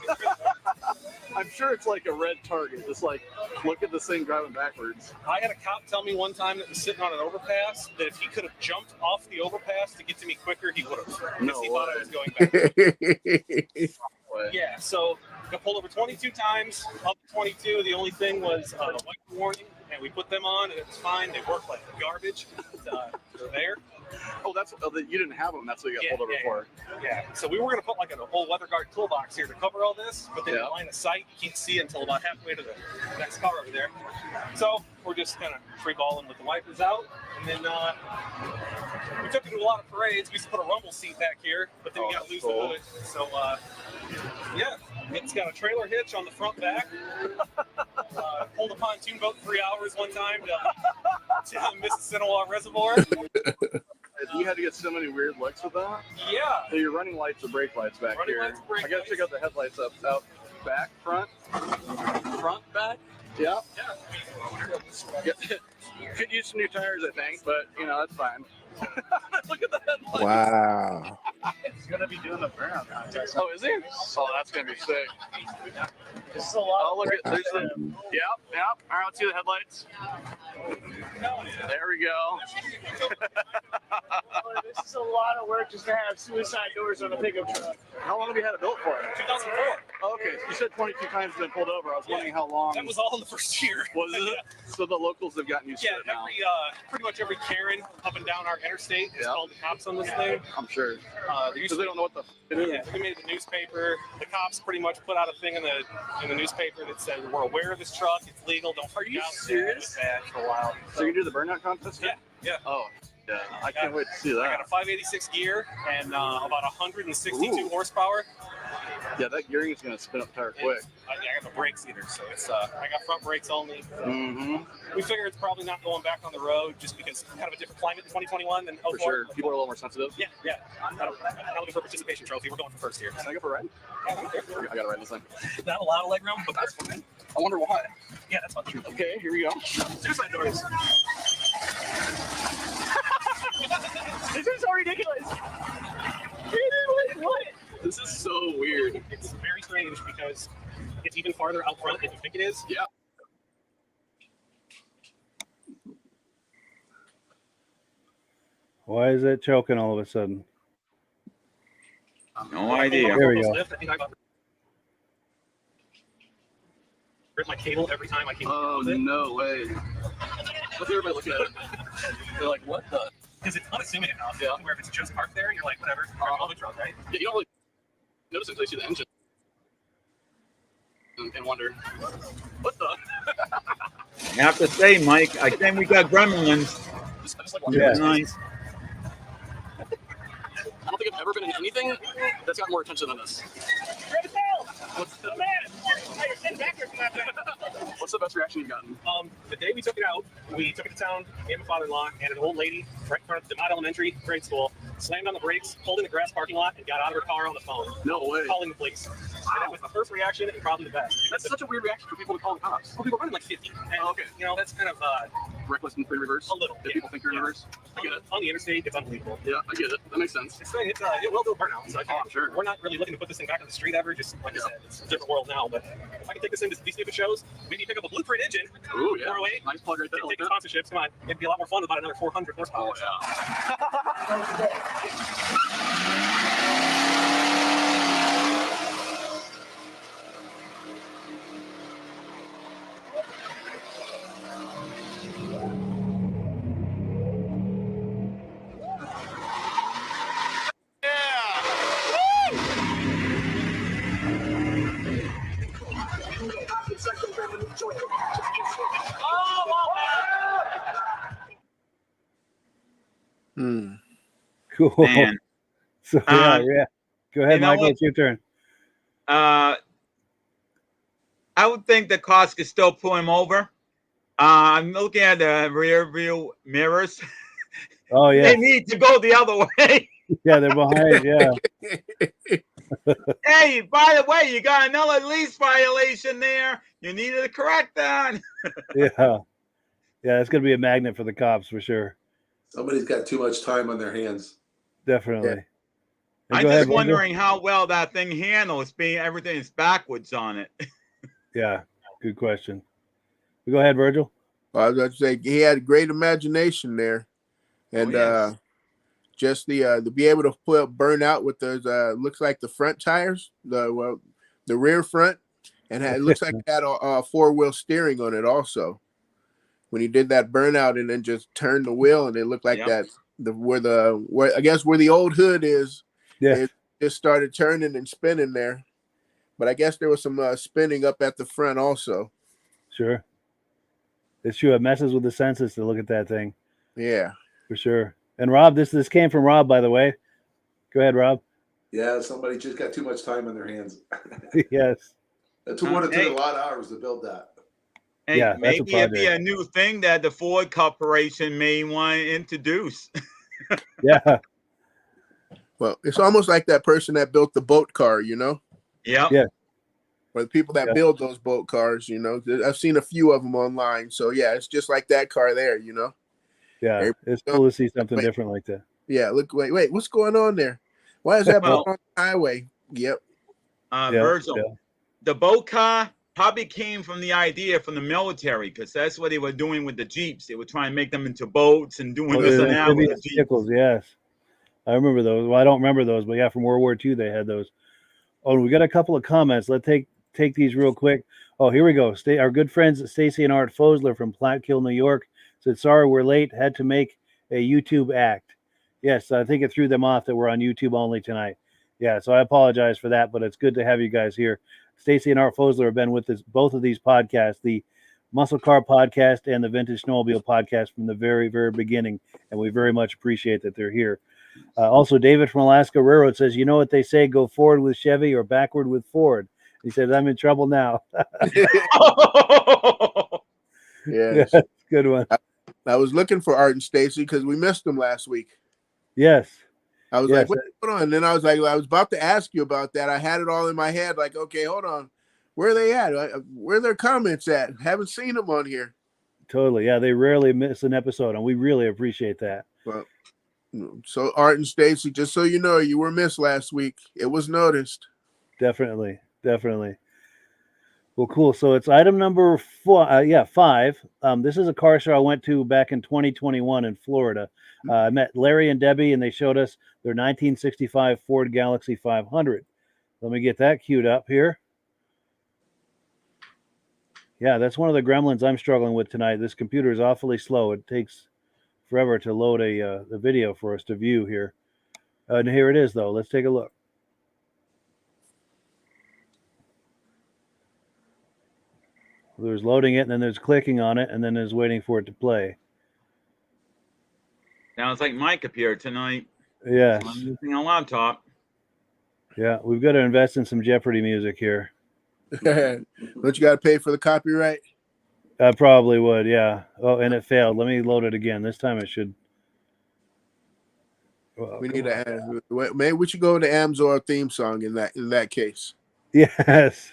I'm sure it's like a red target. Just like, look at this thing driving backwards. I had a cop tell me one time that was sitting on an overpass that if he could have jumped off the overpass to get to me quicker, he would have. Because he thought I was going backwards. Yeah, so I pulled over 22 times. Up to 22, the only thing was a wiper warning, and we put them on, and it was fine. They worked like garbage. They're there. Oh, you didn't have them. That's what you got pulled over for. Yeah. So we were going to put like a whole weather guard toolbox here to cover all this, but then in line of sight, you can't see until about halfway to the next car over there. So we're just kind of free balling with the wipers out, and then we took it to a lot of parades. We used to put a rumble seat back here, but then we got to lose the hood. So yeah, it's got a trailer hitch on the front back. Pulled a pontoon boat 3 hours one time to the Mississippi Reservoir. You had to get so many weird looks with that? Yeah. So your running lights or brake lights back here. I got to check out the headlights out back, front, back. Yeah. Could use some new tires, I think, but that's fine. Look at the headlights. Wow. He's gonna be doing the burnout contest. Oh, is he? Oh, that's gonna be sick. This is a lot. Oh, look at there's the. Yep. All right, let's see the headlights. There we go. This is a lot of work just to have suicide doors on a pickup truck. How long have you had it built for? 2004. Oh, okay, you said 22 times been pulled over. I was wondering how long. That was all in the first year. Was it? So the locals have gotten used to it now. Pretty much every Karen up and down our interstate has called the cops on this thing. I'm sure. Because they don't know what the it is. Yeah, we made the newspaper. The cops pretty much put out a thing in the newspaper that said we're aware of this truck. It's legal. Don't freak out. Are you serious? Bad for a while. So you can do the burnout contest? Yeah. Oh, yeah. I can't wait to see that. I got a 586 gear and about 162 horsepower. Yeah, that gearing is going to spin up the tire quick. I got the brakes either, so it's I got front brakes only. Mm-hmm. We figure it's probably not going back on the road just because it's kind of a different climate in 2021 than 04. For sure. People are a little more sensitive. Yeah. I'm not looking for a participation trophy. We're going for first here. Can I go for a ride? Yeah, I got to ride this thing. Not a lot of leg room, but that's fine. I wonder why. Yeah, that's not true. Okay, here we go. Suicide doors. This is so ridiculous. What? This is so weird. It's very strange because it's even farther out front than you think it is. Yeah. why is it choking all of a sudden? No idea. There we go. Rip my cable every time I came. Oh, no way. What's everybody looking at it? They're like, what the? Because it's unassuming enough. Yeah. Where if it's just parked there, you're like, whatever. All the truck, right? Yeah, you don't really notice it until you see the engine and wonder, what the? I have to say, Mike, I think we got gremlins. Yeah. Nice. I don't think I've ever been in anything that's got more attention than this. What's the matter? What's the best reaction you've gotten? The day we took it out, we took it to town, me and my father-in-law, and an old lady right in front of DeMott Elementary grade school slammed on the brakes, pulled in the grass parking lot, and got out of her car on the phone. No way. Calling the police. And that was the first reaction and probably the best. That's such a weird reaction for people to call the cops. Well, people running like 50. And, okay. You know, that's kind of reckless and in reverse. A little. If people think you're in reverse. I get it. On the interstate, it's unbelievable. Yeah, I get it. That makes sense. It will do a burnout. So sure. We're not really looking to put this thing back on the street ever. Just like I said, it's a different world now. But if I can take this into these stupid shows, maybe pick up a Blueprint engine. Ooh, yeah. 408. Nice plug right there. Take the sponsorships. Come on. It'd be a lot more fun with about another 400 horsepower. Oh, Cool. Man. So yeah. Go ahead, Michael. It's your turn. I would think the cost could still pull him over. I'm looking at the rear view mirrors. Oh yeah. They need to go the other way. Yeah, they're behind. Yeah. Hey, by the way, you got another lease violation there. You needed to correct that. Yeah. Yeah, it's gonna be a magnet for the cops for sure. Somebody's got too much time on their hands. Definitely. Yeah. I'm just wondering how well that thing handles being everything is backwards on it. Yeah, good question. Go ahead, Virgil. I was going to say he had a great imagination there, and just the be able to burn out with those looks like the front tires, the rear front, and it looks like it had a four-wheel steering on it also. When he did that burnout and then just turned the wheel, and it looked like that where I guess where the old hood is, it just started turning and spinning there. But I guess there was some spinning up at the front also. Sure. It's true. It messes with the senses to look at that thing. Yeah. For sure. And Rob, this came from Rob, by the way. Go ahead, Rob. Yeah, somebody just got too much time on their hands. Yes. That's what it took a lot of hours to build that. Hey, yeah, maybe it'd be a new thing that the Ford Corporation may want to introduce. Yeah. Well, it's almost like that person that built the boat car, you know? Yeah. Yeah. Or the people that build those boat cars, you know? I've seen a few of them online. So, yeah, it's just like that car there, you know? Yeah, it's cool to see something different like that. Yeah, wait, what's going on there? Why is that boat on the highway? Yep. Virgil, the boat car probably came from the idea from the military, because that's what they were doing with the Jeeps. They were trying to make them into boats and doing this and that with the Jeeps. Vehicles, yes. I remember those. Well, I don't remember those, but yeah, from World War II, they had those. Oh, we got a couple of comments. Let's take these real quick. Oh, here we go. Our good friends Stacy and Art Fosler from Plattkill, New York, said, sorry, we're late. Had to make a YouTube act. Yes, I think it threw them off that we're on YouTube only tonight. Yeah, so I apologize for that, but it's good to have you guys here. Stacy and Art Fosler have been with us, both of these podcasts, the Muscle Car podcast and the Vintage Snowmobile podcast from the very, very beginning, and we very much appreciate that they're here. Also, David from Alaska Railroad says, you know what they say, go forward with Chevy or backward with Ford. He says, I'm in trouble now. Yeah, good one. I was looking for Art and Stacy because we missed them last week. Yes. I was like, what's going on? And then I was about to ask you about that. I had it all in my head, like, okay, hold on. Where are they at? Where are their comments at? Haven't seen them on here. Totally. Yeah, they rarely miss an episode, and we really appreciate that. Well, so Art and Stacy, just so you know, you were missed last week. It was noticed. Definitely. Well, cool. So it's item number 5. This is a car show I went to back in 2021 in Florida. I met Larry and Debbie, and they showed us their 1965 Ford Galaxy 500. Let me get that queued up here. Yeah, that's one of the gremlins I'm struggling with tonight. This computer is awfully slow. It takes forever to load a video for us to view here. And here it is, though. Let's take a look. There's loading it, and then there's clicking on it, and then there's waiting for it to play. Sounds like my computer tonight. Yeah. I'm using a laptop. Yeah, we've got to invest in some Jeopardy music here. Don't you got to pay for the copyright? I probably would, yeah. Oh, and it failed. Let me load it again. This time it should. Well, We need to. Maybe we should go to Amzor theme song in that case. Yes.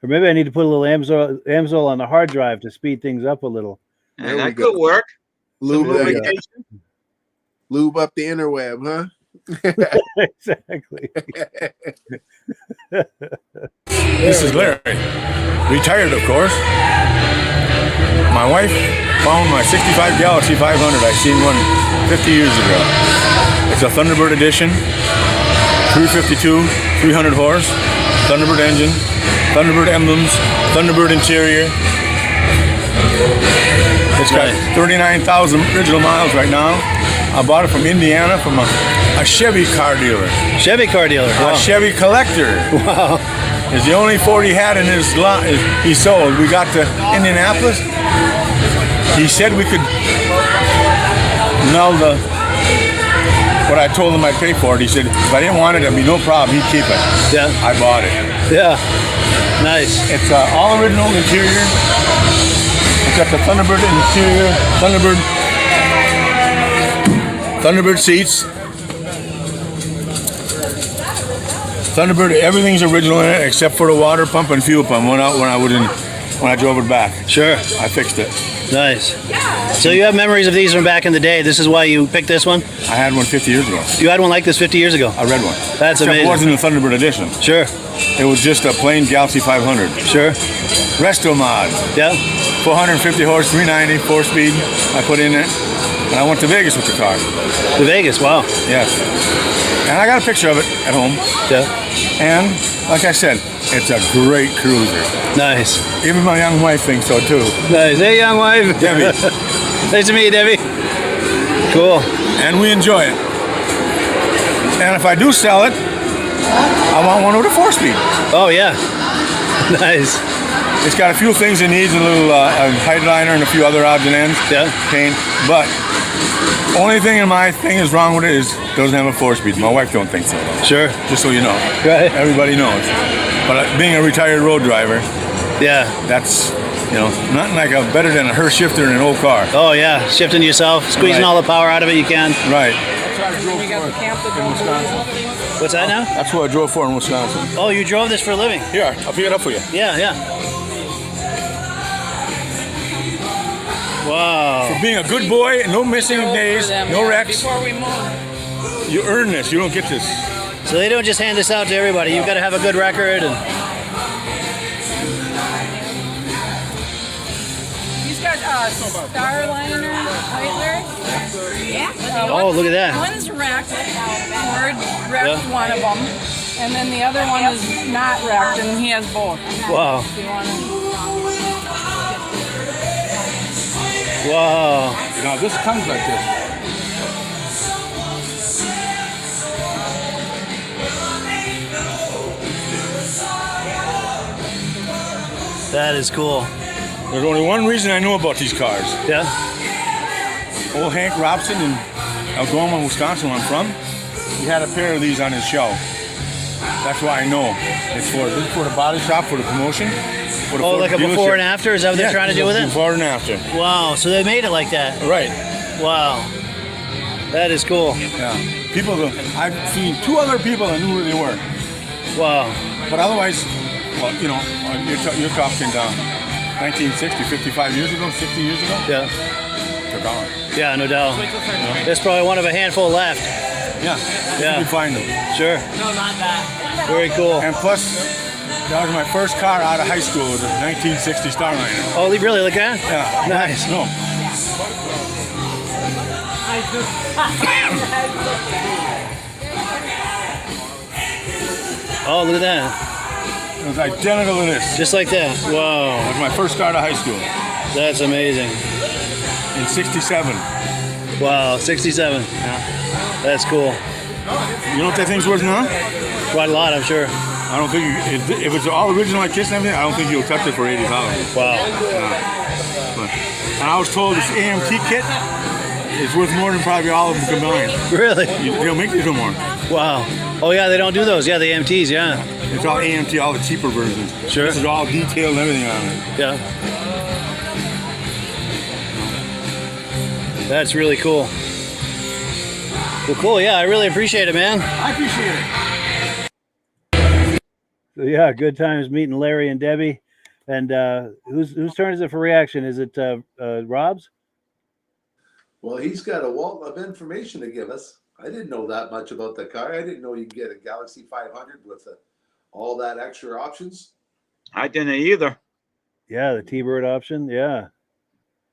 Or maybe I need to put a little Amzol on the hard drive to speed things up a little. Yeah, that could work. Lube up the interweb, huh? Exactly. This is Larry. Retired, of course. My wife found my 65 Galaxy 500. I seen one 50 years ago. It's a Thunderbird edition. 352, 300 horse, Thunderbird engine, Thunderbird emblems, Thunderbird interior. It's got 39,000 original miles right now. I bought it from Indiana from a Chevy car dealer. Chevy car dealer. Wow. A Chevy collector. Wow. It's the only Ford he had in his lot. He sold. We got to Indianapolis. He said we could null what I told him I'd pay for it. He said if I didn't want it, it'd be no problem. He'd keep it. Yeah. I bought it. Yeah. Nice. It's all original interior. It's got the Thunderbird interior, Thunderbird seats. Thunderbird, everything's original in it except for the water pump and fuel pump. Went out when I drove it back. Sure. I fixed it. Nice. So you have memories of these from back in the day. This is why you picked this one? I had one 50 years ago. You had one like this 50 years ago? I read one. That's Except amazing. It wasn't a Thunderbird edition. Sure. It was just a plain Galaxy 500. Sure. Resto mod. Yeah. 450 horse, 390, 4-speed. I put in it. And I went to Vegas with the car. To Vegas, wow. Yes. And I got a picture of it at home. Yeah. And like I said, it's a great cruiser. Nice. Even my young wife thinks so too. Nice. Hey, young wife. Debbie. Nice to meet you, Debbie. Cool. And we enjoy it. And if I do sell it, I want one with a 4-speed. Oh, yeah. Nice. It's got a few things it needs, a little headliner and a few other odds and ends. Yeah. Paint. But only thing in my thing is wrong with it is it doesn't have a 4-speed. My wife don't think so. Sure. Just so you know. Right. Everybody knows. But being a retired road driver, yeah, that's, nothing like better than a her shifter in an old car. Oh, yeah. Shifting yourself, squeezing all the power out of it you can. Right. What's that now? That's what I drove for in Wisconsin. Oh, you drove this for a living? Here, I'll pick it up for you. Yeah, yeah. Wow. For being a good boy, no missing days, no wrecks. You earn this. You don't get this. So they don't just hand this out to everybody. You've got to have a good record. And He's got Starliner, Heitler. Yeah. Oh, look at that. One's wrecked. Ford wrecked one of them. And then the other one is not wrecked, and he has both. Wow. If you want to. Wow. Now this comes like this. That is cool. There's only one reason I know about these cars. Yeah. Old Hank Robson in Algoma, Wisconsin, where I'm from, he had a pair of these on his shelf. That's why I know. This is for the body shop, for the promotion. For the like a before and after? Is that what they're trying to do with it? Before and after. Wow, so they made it like that. Right. Wow. That is cool. Yeah. I've seen 2 other people that knew where they were. Wow. But otherwise, well, you're talking 1960, 55 years ago, 60 years ago? Yeah. They're gone. Yeah, no doubt. There's probably one of a handful left. Yeah. Yeah. You can find them. Sure. No, not that. Very cool. And plus, that was my first car out of high school. It was a 1960 Starliner. Oh, really? Look at that? Yeah. Nice. No. Oh, look at that. It was identical to this. Just like that. Wow. It was my first car out of high school. That's amazing. In 67. Wow, 67. Yeah. That's cool. You know what that thing's worth now? Quite a lot, I'm sure. I don't think, if it's all original like this and everything, I don't think you'll touch it for 80,000. Wow. And I was told this AMT kit is worth more than probably all of them combined. Really? They don't make these no more. Wow. Oh, yeah, they don't do those. Yeah, the MTs, yeah. It's all AMT, all the cheaper versions. Sure. This is all detailed and everything on it. Yeah. That's really cool. Well, cool. Yeah, I really appreciate it, man. I appreciate it. So, yeah, good times meeting Larry and Debbie. And whose turn is it for reaction? Is it Rob's? Well, he's got a wealth of information to give us. I didn't know that much about the car. I didn't know you could get a Galaxy 500 with all that extra options. I didn't either. Yeah, the T-Bird option. Yeah.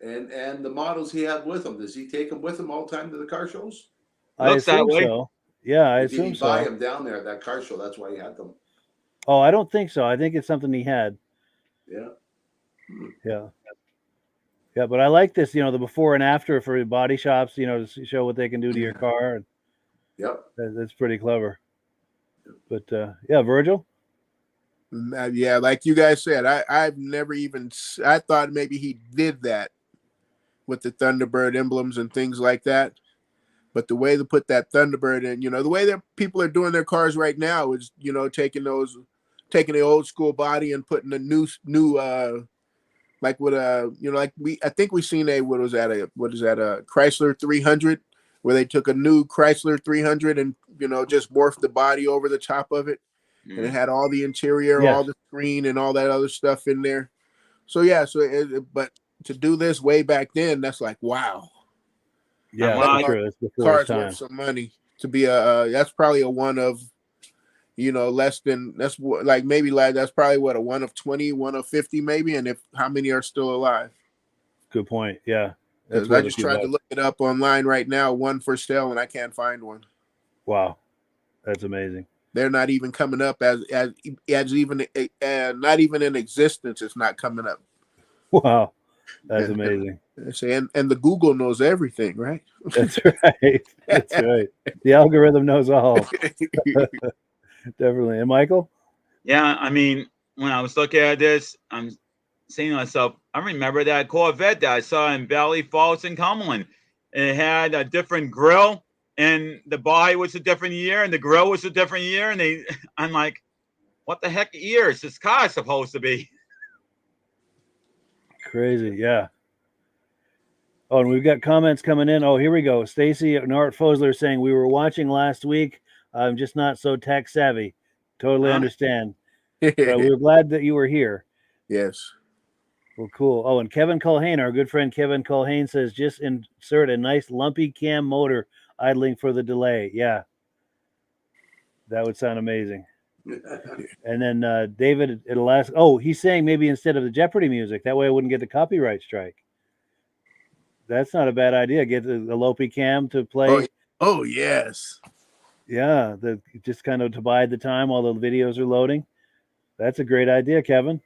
And the models he had with him. Does he take them with him all the time to the car shows? I assume so. Yeah, I Did he assume so. buy them down there at that car show? That's why he had them. Oh, I don't think so. I think it's something he had. Yeah. Yeah. Yeah, but I like this, the before and after for body shops, to show what they can do to your car. Yep. That's pretty clever. But yeah, Virgil? Yeah, like you guys said, I've never even, I thought maybe he did that with the Thunderbird emblems and things like that. But the way to put that Thunderbird in, the way that people are doing their cars right now is, taking the old school body and putting a new like with I think we seen a Chrysler 300 where they took a new Chrysler 300 and just morphed the body over the top of it, and it had all the interior, all the screen, and all that other stuff in there. So yeah, but to do this way back then, that's like wow. Yeah, that's true. It's before cars its time. worth some money to be that's probably a one of. Less than that's probably what, a one of 20, one of 50 maybe, and if how many are still alive? Good point. Yeah, I just tried to look it up online right now, one for sale, and I can't find one. Wow, that's amazing. They're not even coming up as even not even in existence. It's not coming up. Wow, that's amazing. And the Google knows everything, right? That's right. That's right. The algorithm knows all. Definitely. And Michael? Yeah, I mean, when I was looking at this, I'm saying to myself, I remember that Corvette that I saw in Valley Falls in Cumberland. It had a different grill, and the body was a different year, and the grill was a different year. And I'm like, what the heck year is this car supposed to be? Crazy, yeah. Oh, and we've got comments coming in. Oh, here we go. Stacy Nart Fosler saying, we were watching last week. I'm just not so tech savvy. Totally understand. But we were glad that you were here. Yes. Well, cool. Oh, and Kevin Culhane, our good friend Kevin Culhane says, just insert a nice lumpy cam motor idling for the delay. Yeah. That would sound amazing. And then David, it'll ask, he's saying maybe instead of the Jeopardy music, that way I wouldn't get the copyright strike. That's not a bad idea. Get the Lopi cam to play. Oh yes. Yeah, just kind of to bide the time while the videos are loading. That's a great idea, Kevin.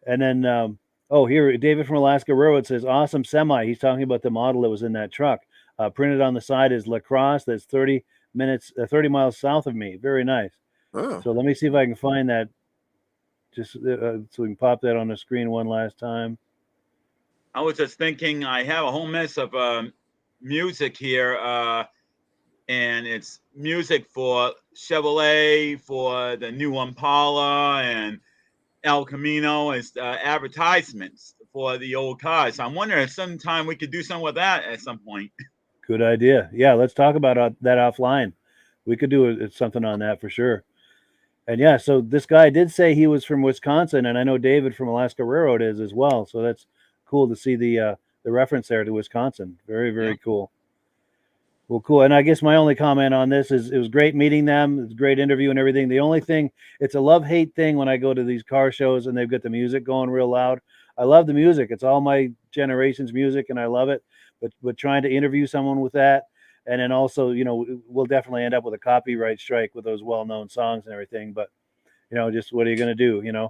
And then, here, David from Alaska Railroad says, awesome semi. He's talking about the model that was in that truck. Printed on the side is La Crosse. That's 30 miles south of me. Very nice. Oh. So let me see if I can find that, just so we can pop that on the screen one last time. I was just thinking, I have a whole mess of music here. And it's music for Chevrolet, for the new Impala, and El Camino. It's advertisements for the old cars. So I'm wondering if sometime we could do something with that at some point. Good idea. Yeah, let's talk about that offline. We could do something on that for sure. And yeah, so this guy did say he was from Wisconsin, and I know David from Alaska Railroad is as well. So that's cool to see the reference there to Wisconsin. Very, very cool. Well, cool. And I guess my only comment on this is it was great meeting them. It's a great interview and everything. The only thing, it's a love-hate thing when I go to these car shows and they've got the music going real loud. I love the music. It's all my generation's music, and I love it. But trying to interview someone with that, and then also, we'll definitely end up with a copyright strike with those well-known songs and everything. But, just what are you going to do, It's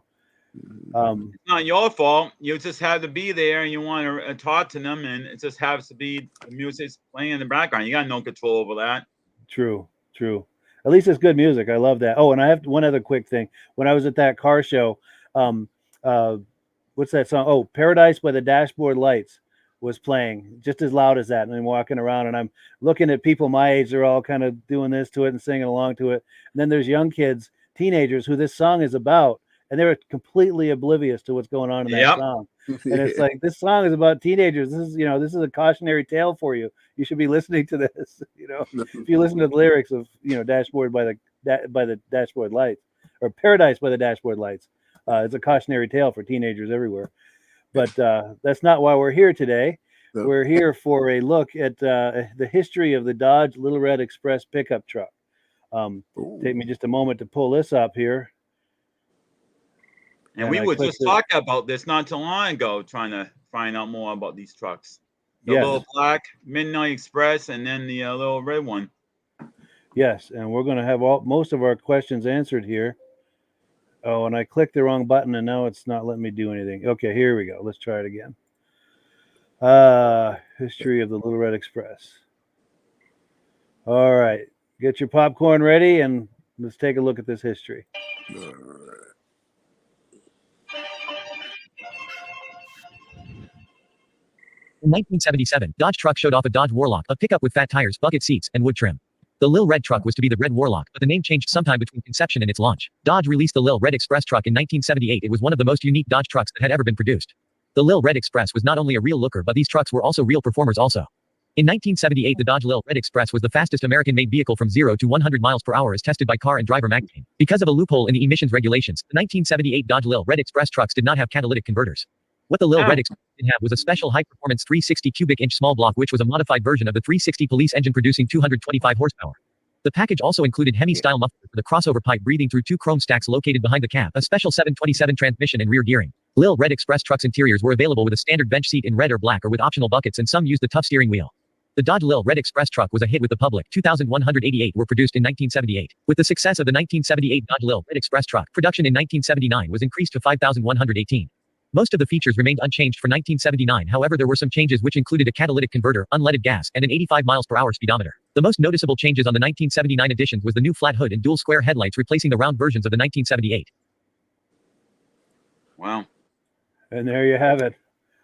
not your fault. You just have to be there, and you want to talk to them, and it just has to be the music's playing in the background. You got no control over that. True. At least it's good music. I love that. Oh, and I have one other quick thing. When I was at that car show, what's that song? Oh, Paradise by the Dashboard Lights was playing just as loud as that. And I'm walking around and I'm looking at people my age. They're all kind of doing this to it and singing along to it. And then there's young kids teenagers who this song is about, and they're completely oblivious to what's going on in that song. And it's like, this song is about teenagers. This is, this is a cautionary tale for you. You should be listening to this. If you listen to the lyrics of, Dashboard by the Dashboard Lights, or Paradise by the Dashboard Lights, it's a cautionary tale for teenagers everywhere. But that's not why we're here today. Nope. We're here for a look at the history of the Dodge Little Red Express pickup truck. Take me just a moment to pull this up here. And we were just talking about this not too long ago, trying to find out more about these trucks. The little black Midnight Express, and then the little red one. Yes, and we're going to have most of our questions answered here. Oh, and I clicked the wrong button, and now it's not letting me do anything. Okay, here we go. Let's try it again. History of the Little Red Express. All right, get your popcorn ready, and let's take a look at this history. All right. In 1977, Dodge truck showed off a Dodge Warlock, a pickup with fat tires, bucket seats, and wood trim. The Lil Red truck was to be the Red Warlock, but the name changed sometime between conception and its launch. Dodge released the Lil Red Express truck in 1978. It was one of the most unique Dodge trucks that had ever been produced. The Lil Red Express was not only a real looker, but these trucks were also real performers also. In 1978, the Dodge Lil Red Express was the fastest American-made vehicle from 0 to 100 miles per hour as tested by Car and Driver magazine. Because of a loophole in the emissions regulations, the 1978 Dodge Lil Red Express trucks did not have catalytic converters. What the Lil Red Express did have was a special high-performance 360 cubic inch small block, which was a modified version of the 360 police engine producing 225 horsepower. The package also included Hemi-style muffler for the crossover pipe breathing through 2 chrome stacks located behind the cab, a special 727 transmission and rear gearing. Lil Red Express trucks interiors were available with a standard bench seat in red or black or with optional buckets, and some used the tough steering wheel. The Dodge Lil Red Express truck was a hit with the public. 2,188 were produced in 1978. With the success of the 1978 Dodge Lil Red Express truck, production in 1979 was increased to 5,118. Most of the features remained unchanged for 1979, however there were some changes which included a catalytic converter, unleaded gas, and an 85 miles per hour speedometer. The most noticeable changes on the 1979 editions was the new flat hood and dual square headlights replacing the round versions of the 1978. Wow. And there you have it.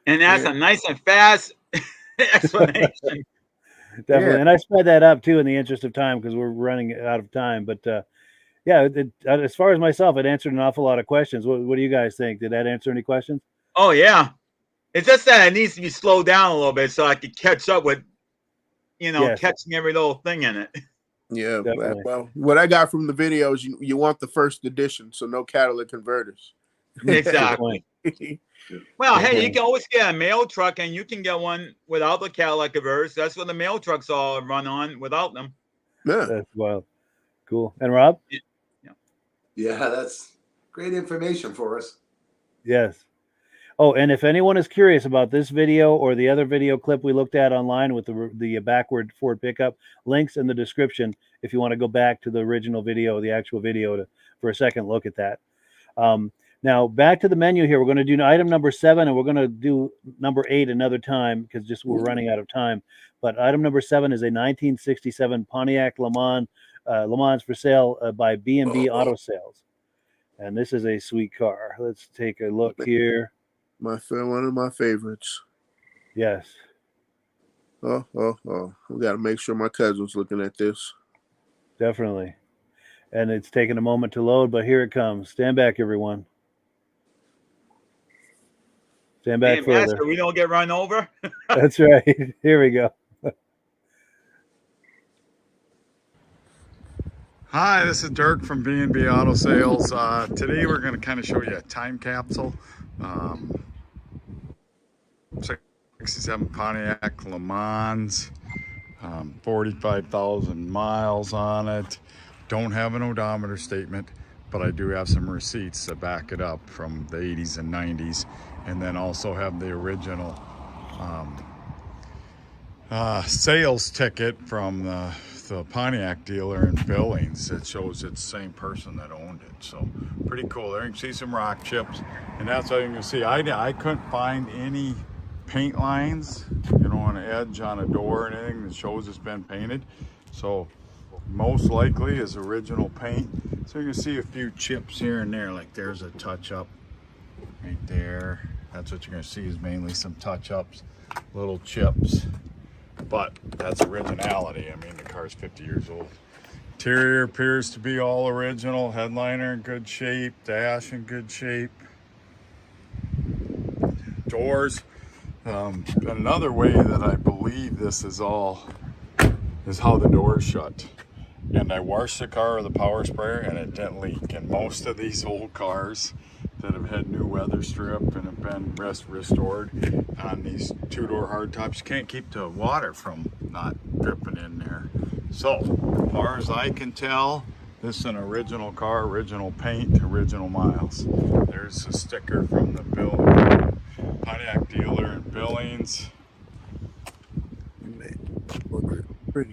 And that's a nice and fast explanation. Definitely. And I sped that up too in the interest of time because we're running out of time. But as far as myself, it answered an awful lot of questions. What do you guys think? Did that answer any questions? Oh, yeah. It's just that it needs to be slowed down a little bit so I could catch up with, catching every little thing in it. Yeah. Well, what I got from the video is you want the first edition, so no catalytic converters. Exactly. Well, hey, you can always get a mail truck, and you can get one without the catalytic converters. That's what the mail trucks all run on without them. Yeah. That's wild. Cool. And Rob? Yeah, that's great information for us. Yes. Oh, and if anyone is curious about this video or the other video clip we looked at online with the backward Ford pickup, links in the description if you want to go back to the original video, the actual video, for a second look at that. Now, back to the menu here. We're going to do item number 7, and we're going to do number 8 another time because we're running out of time. But item number 7 is a 1967 Pontiac Le Mans for sale by B&B Auto Sales. And this is a sweet car. Let's take a look here. One of my favorites. Yes. Oh. We got to make sure my cousin's looking at this. Definitely. And it's taking a moment to load, but here it comes. Stand back, everyone. Stand back further. Master, we don't get run over. That's right. Here we go. Hi, this is Dirk from B&B Auto Sales. Today we're going to kind of show you a time capsule. 67 Pontiac Le Mans, 45,000 miles on it. Don't have an odometer statement, but I do have some receipts that back it up from the 80s and 90s, and then also have the original sales ticket from the Pontiac dealer in Billings. It shows it's the same person that owned it, so pretty cool. There you can see some rock chips, and that's how you can see. I couldn't find any paint lines, on an edge on a door or anything that shows it's been painted, so most likely is original paint. So you can see a few chips here and there, like there's a touch-up right there. That's what you're going to see, is mainly some touch-ups, little chips, but that's originality. I mean, the car's 50 years old. Interior appears to be all original. Headliner in good shape. Dash in good shape. Doors. Another way that I believe this is all is how the doors shut. And I washed the car with a power sprayer and it didn't leak. And most of these old cars that have had new weather strip and have been restored on these two-door hardtops, you can't keep the water from not dripping in there. So, as far as I can tell, this is an original car, original paint, original miles. There's a sticker from the Pontiac dealer in Billings.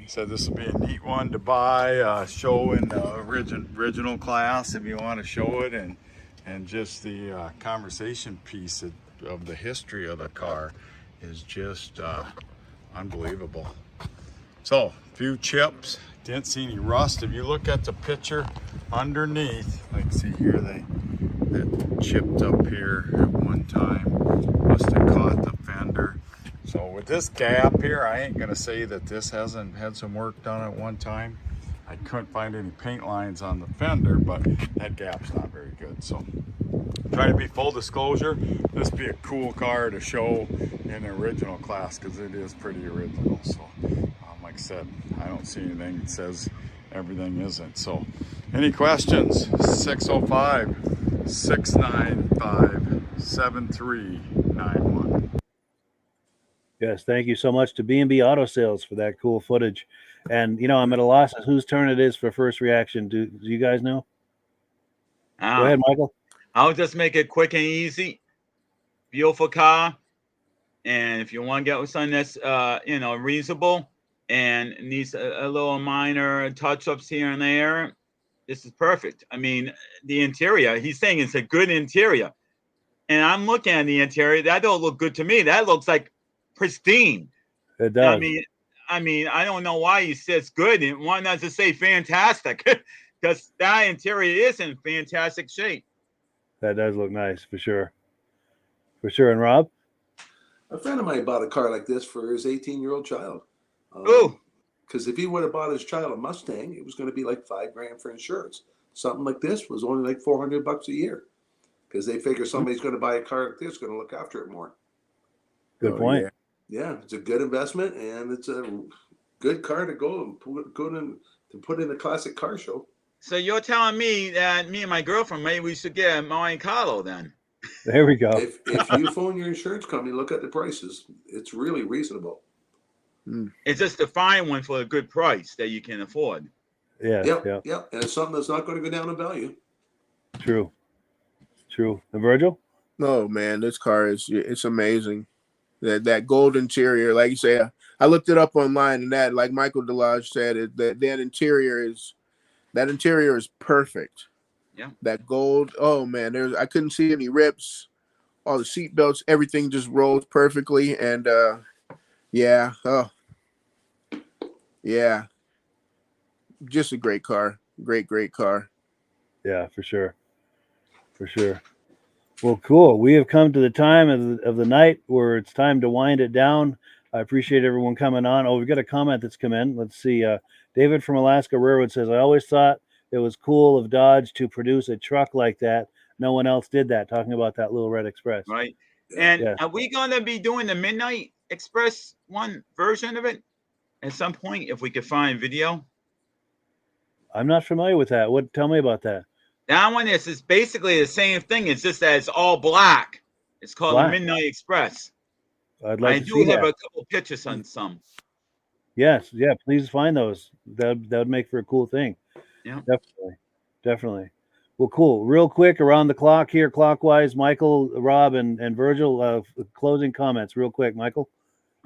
Said this will be a neat one to buy, show in the original class if you want to show it, and just the conversation piece of the history of the car is just unbelievable. So, a few chips, didn't see any rust. If you look at the picture underneath, like see here, that chipped up here at one time, must have caught the fender. So with this gap here, I ain't gonna say that this hasn't had some work done at one time. I couldn't find any paint lines on the fender, but that gap's not very good. So try to be full disclosure. This would be a cool car to show in the original class because it is pretty original. So like I said, I don't see anything that says everything isn't. So any questions? 605-695-7391. Yes, thank you so much to B&B Auto Sales for that cool footage. And, you know, I'm at a loss as whose turn it is for first reaction. Do you guys know? Go ahead, Michael. I'll just make it quick and easy. Beautiful car. And if you want to get with something that's, you know, reasonable and needs a little minor touch-ups here and there, this is perfect. I mean, the interior, he's saying it's a good interior. And I'm looking at the interior. That don't look good to me. That looks like pristine. It does. I mean, I don't know why he says good and why not to say fantastic, because that interior is in fantastic shape. That does look nice for sure. For sure. And Rob? A friend of mine bought a car like this for his 18-year-old child. Because if he would have bought his child a Mustang, it was going to be like $5,000 for insurance. Something like this was only like $400 a year, because they figure somebody's going to buy a car like this, going to look after it more. Good point. Yeah, it's a good investment, and it's a good car to go and put in a classic car show. So you're telling me that me and my girlfriend, maybe we should get a Monte Carlo then? There we go. If you phone your insurance company, look at the prices. It's really reasonable. It's just a fine one for a good price that you can afford. Yeah. And it's something that's not going to go down in value. True. And Virgil? No, man, this car it's amazing. That gold interior, like you say, I looked it up online, and that, like Michael Delage said, that interior is perfect. Yeah. That gold, oh man, I couldn't see any rips. All the seat belts, everything just rolls perfectly, and yeah, just a great car, great car. Yeah, for sure. Well, cool. We have come to the time of the night where it's time to wind it down. I appreciate everyone coming on. Oh, we've got a comment that's come in. Let's see. David from Alaska Railroad says, I always thought it was cool of Dodge to produce a truck like that. No one else did that, talking about that little red Express. Right. And are we going to be doing the Midnight Express one version of it at some point if we could find video? I'm not familiar with that. Tell me about that. That one is basically the same thing. It's just that it's all black. It's called the Midnight Express. I'd like to see I do have that. a couple pictures on some. Yes, yeah. Please find those. That would make for a cool thing. Yeah, definitely. Well, cool. Real quick, around the clock here, clockwise. Michael, Rob, and Virgil. Closing comments, real quick. Michael.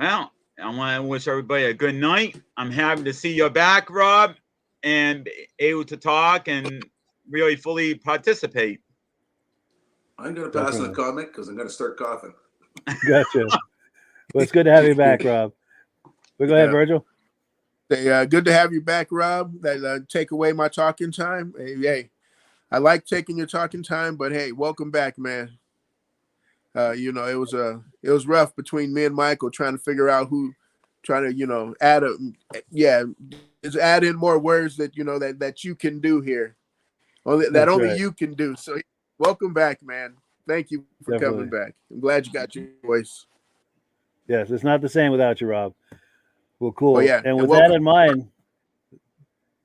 Well, I want to wish everybody a good night. I'm happy to see you back, Rob, and able to talk and really fully participate. I'm going to pass on the comment because I'm going to start coughing. Gotcha. Well, it's good to have you back, Rob. But go ahead, Virgil. Good to have you back, Rob. That take away my talking time. Hey, I like taking your talking time, but hey, welcome back, man. You know, it was rough between me and Michael trying to figure out who, add a, is add in more words that you know that you can do here, that That's only right. you can do. So welcome back, man. Thank you for Definitely. coming back. I'm glad you got your voice. Yes, it's not the same without you, Rob. Well, cool. Oh yeah, And and with that welcome. in mind,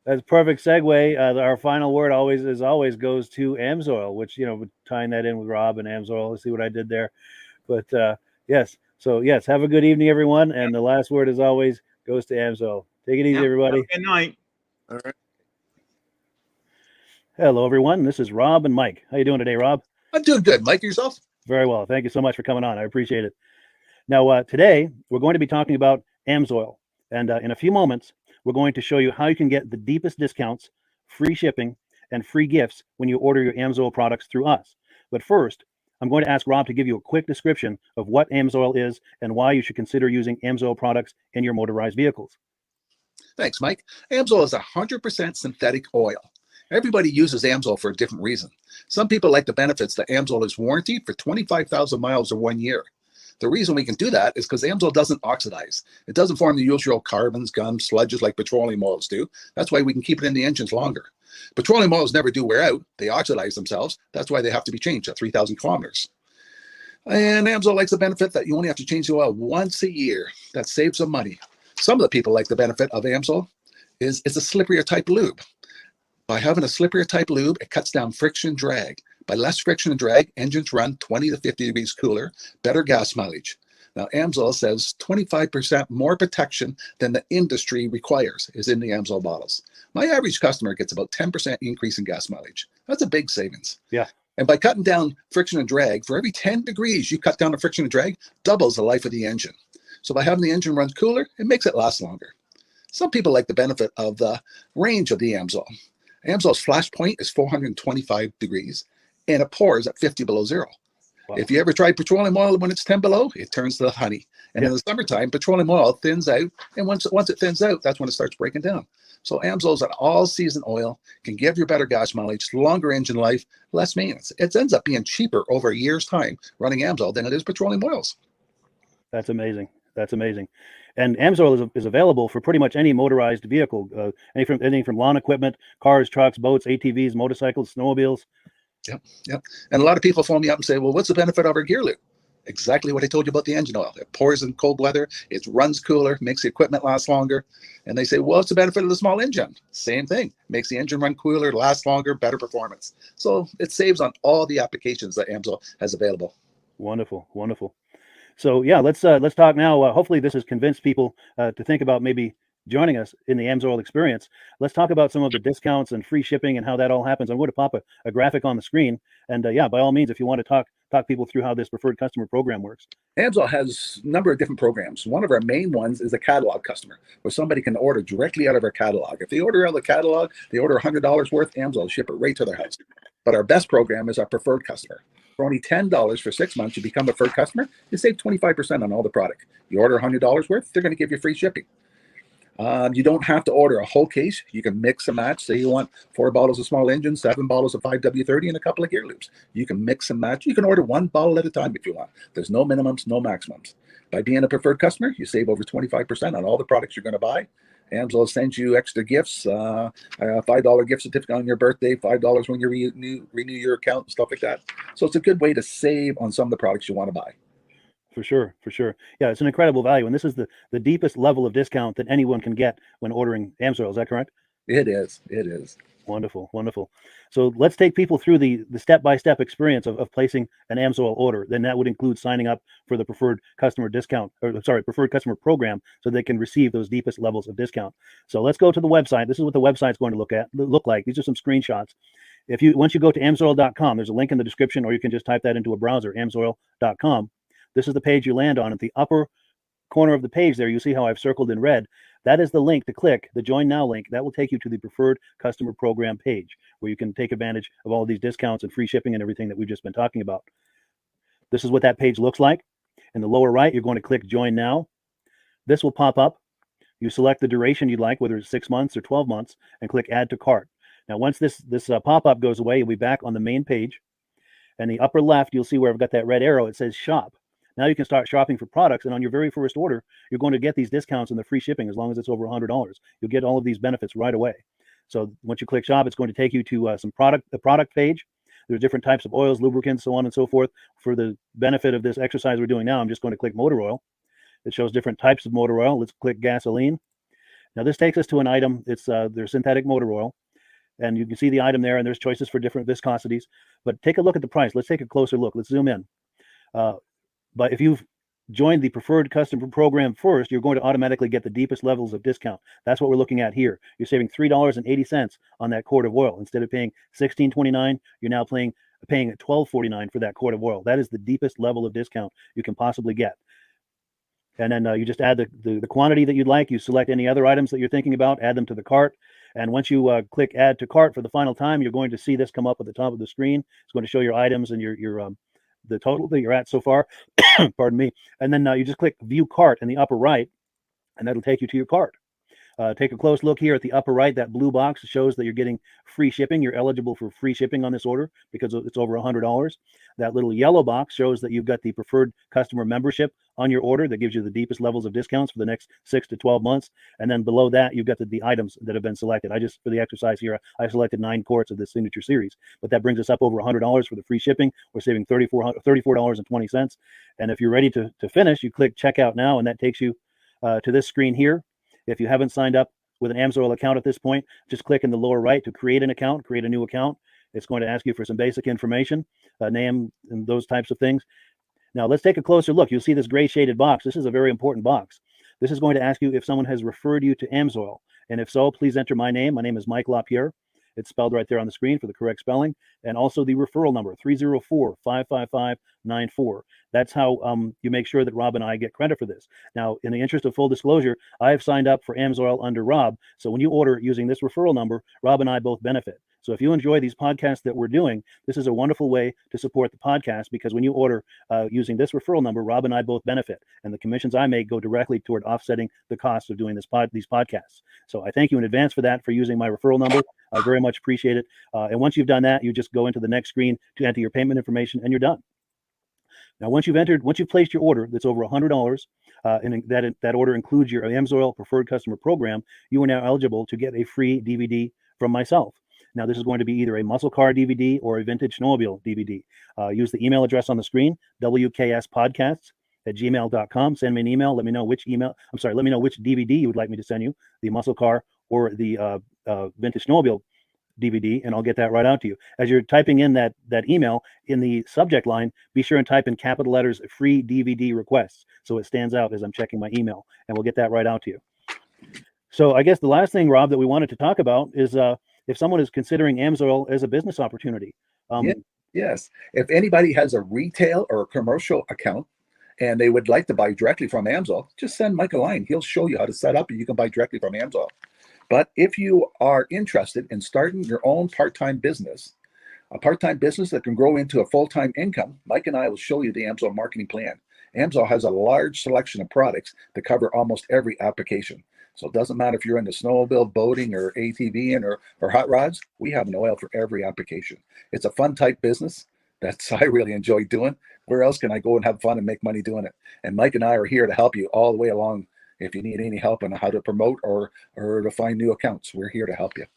that's a perfect segue. Our final word always goes to AMSOIL, which, you know, tying that in with Rob and AMSOIL. Let's see what I did there. But yes, so yes, have a good evening, everyone. And the last word, as always, goes to AMSOIL. Take it easy, everybody. Good night. All right. Hello, everyone. This is Rob and Mike. How you doing today, Rob? I'm doing good. Mike, yourself? Very well. Thank you so much for coming on. I appreciate it. Now, today, we're going to be talking about AMSOIL. And in a few moments, we're going to show you how you can get the deepest discounts, free shipping, and free gifts when you order your AMSOIL products through us. But first, I'm going to ask Rob to give you a quick description of what AMSOIL is and why you should consider using AMSOIL products in your motorized vehicles. Thanks, Mike. AMSOIL is 100% synthetic oil. Everybody uses AMSOIL for a different reason. Some people like the benefits that AMSOIL is warranted for 25,000 miles or 1 year. The reason we can do that is because AMSOIL doesn't oxidize. It doesn't form the usual carbons, gums, sludges like petroleum oils do. That's why we can keep it in the engines longer. Petroleum oils never do wear out. They oxidize themselves. That's why they have to be changed at 3,000 kilometers. And AMSOIL likes the benefit that you only have to change the oil once a year. That saves some money. Some of the people like the benefit of AMSOIL is it's a slipperier type lube. By having a slipperier type lube, it cuts down friction and drag. By less friction and drag, engines run 20 to 50 degrees cooler, better gas mileage. Now, AMSOIL says 25% more protection than the industry requires is in the AMSOIL bottles. My average customer gets about 10% increase in gas mileage. That's a big savings. Yeah. And by cutting down friction and drag, for every 10 degrees you cut down the friction and drag, doubles the life of the engine. So by having the engine run cooler, it makes it last longer. Some people like the benefit of the range of the AMSOIL. AMSOIL's flash point is 425 degrees, and it pours at 50 below zero. Wow. If you ever try petroleum oil when it's 10 below, it turns to honey. And in the summertime, petroleum oil thins out, and once it thins out, that's when it starts breaking down. So AMSOIL is an all-season oil, can give you better gas mileage, longer engine life, less maintenance. It ends up being cheaper over a year's time running AMSOIL than it is petroleum oils. That's amazing. That's amazing. And AMSOIL is available for pretty much any motorized vehicle, anything from lawn equipment, cars, trucks, boats, ATVs, motorcycles, snowmobiles. Yep. And a lot of people phone me up and say, well, what's the benefit of our gear lube? Exactly what I told you about the engine oil. It pours in cold weather, it runs cooler, makes the equipment last longer. And they say, well, what's the benefit of the small engine? Same thing. Makes the engine run cooler, last longer, better performance. So it saves on all the applications that AMSOIL has available. Wonderful, wonderful. So yeah, let's talk now. Hopefully this has convinced people to think about maybe joining us in the AMSOIL experience. Let's talk about some of the discounts and free shipping and how that all happens. I'm going to pop a graphic on the screen. And yeah, by all means, if you want to talk people through how this preferred customer program works. AMSOIL has a number of different programs. One of our main ones is a catalog customer, where somebody can order directly out of our catalog. If they order out of the catalog, they order $100 worth, AMSOIL will ship it right to their house. But our best program is our preferred customer. For only $10 for 6 months, you become a preferred customer. You save 25% on all the product. You order $100 worth, they're going to give you free shipping. You don't have to order a whole case. You can mix and match. Say you want 4 bottles of small engine, 7 bottles of 5W30, and a couple of gear loops. You can mix and match. You can order 1 bottle at a time if you want. There's no minimums, no maximums. By being a preferred customer, you save over 25% on all the products you're going to buy. AMSOIL sends you extra gifts, $5 gift certificate on your birthday, $5 when you renew your account, and stuff like that. So it's a good way to save on some of the products you want to buy. For sure, for sure. Yeah, it's an incredible value. And this is the deepest level of discount that anyone can get when ordering AMSOIL. Is that correct? It is. It is. Wonderful, wonderful. So let's take people through the step-by-step experience of placing an AMSOIL order. Then that would include signing up for the preferred customer preferred customer program, so they can receive those deepest levels of discount. So let's go to the website. This is what the website's going to look like. These are some screenshots. Once you go to amsoil.com, there's a link in the description, or you can just type that into a browser, amsoil.com. This is the page you land on. At the upper corner of the page there, you see how I've circled in red. That is the link to click, the Join Now link. That will take you to the Preferred Customer Program page, where you can take advantage of all of these discounts and free shipping and everything that we've just been talking about. This is what that page looks like. In the lower right, you're going to click Join Now. This will pop up. You select the duration you'd like, whether it's 6 months or 12 months, and click Add to Cart. Now, once this pop-up goes away, you'll be back on the main page. And the upper left, you'll see where I've got that red arrow. It says Shop. Now you can start shopping for products, and on your very first order, you're going to get these discounts and the free shipping as long as it's over $100. You'll get all of these benefits right away. So once you click shop, it's going to take you to the product page. There's different types of oils, lubricants, so on and so forth. For the benefit of this exercise we're doing now, I'm just going to click motor oil. It shows different types of motor oil. Let's click gasoline. Now this takes us to an item. It's their synthetic motor oil. And you can see the item there, and there's choices for different viscosities. But take a look at the price. Let's take a closer look. Let's zoom in. But if you've joined the preferred customer program first, you're going to automatically get the deepest levels of discount. That's what we're looking at here. You're saving $3.80 on that quart of oil. Instead of paying $16.29, you're now paying $12.49 for that quart of oil. That is the deepest level of discount you can possibly get. And then you just add the quantity that you'd like. You select any other items that you're thinking about, add them to the cart. And once you click add to cart for the final time, you're going to see this come up at the top of the screen. It's going to show your items and your the total that you're at so far. Pardon me. And then you just click view cart in the upper right, and that'll take you to your cart. Take a close look here at the upper right. That blue box shows that you're getting free shipping. You're eligible for free shipping on this order because it's over $100. That little yellow box shows that you've got the preferred customer membership on your order that gives you the deepest levels of discounts for the next 6 to 12 months. And then below that, you've got the items that have been selected. For the exercise here, I selected 9 quarts of the signature series, but that brings us up over $100 for the free shipping. We're saving $34.20. And if you're ready to finish, you click checkout now, and that takes you to this screen here. If you haven't signed up with an AMSOIL account at this point, just click in the lower right to create an account, create a new account. It's going to ask you for some basic information, name, and those types of things. Now let's take a closer look. You'll see this gray shaded box. This is a very important box. This is going to ask you if someone has referred you to AMSOIL. And if so, please enter my name. My name is Mike LaPierre. It's spelled right there on the screen for the correct spelling. And also the referral number, 304-555-94. That's how you make sure that Rob and I get credit for this. Now, in the interest of full disclosure, I have signed up for AMSOIL under Rob. So when you order using this referral number, Rob and I both benefit. So if you enjoy these podcasts that we're doing, this is a wonderful way to support the podcast, because when you order using this referral number, Rob and I both benefit. And the commissions I make go directly toward offsetting the cost of doing these podcasts. So I thank you in advance for that, for using my referral number. I very much appreciate it. And once you've done that, you just go into the next screen to enter your payment information, and you're done. Now, once you've placed your order that's over $100, and that order includes your AMSOIL preferred customer program, you are now eligible to get a free DVD from myself. Now, this is going to be either a muscle car DVD or a vintage snowmobile DVD. Use the email address on the screen, wkspodcasts@gmail.com. Send me an email. Let me know which DVD you would like me to send you, the muscle car or the vintage snowmobile DVD, and I'll get that right out to you. As you're typing in that email, in the subject line, be sure and type in capital letters free DVD requests, so it stands out as I'm checking my email, and we'll get that right out to you. So I guess the last thing, Rob, that we wanted to talk about is if someone is considering AMSOIL as a business opportunity. Yes. If anybody has a retail or a commercial account and they would like to buy directly from AMSOIL, just send Mike a line. He'll show you how to set up, and you can buy directly from AMSOIL. But if you are interested in starting your own part-time business, a part-time business that can grow into a full-time income, Mike and I will show you the AMSOIL marketing plan. AMSOIL has a large selection of products that cover almost every application. So it doesn't matter if you're into snowmobile, boating, or ATVing, or hot rods, we have an oil for every application. It's a fun type business that's I really enjoy doing. Where else can I go and have fun and make money doing it? And Mike and I are here to help you all the way along. If you need any help on how to promote or to find new accounts, we're here to help you.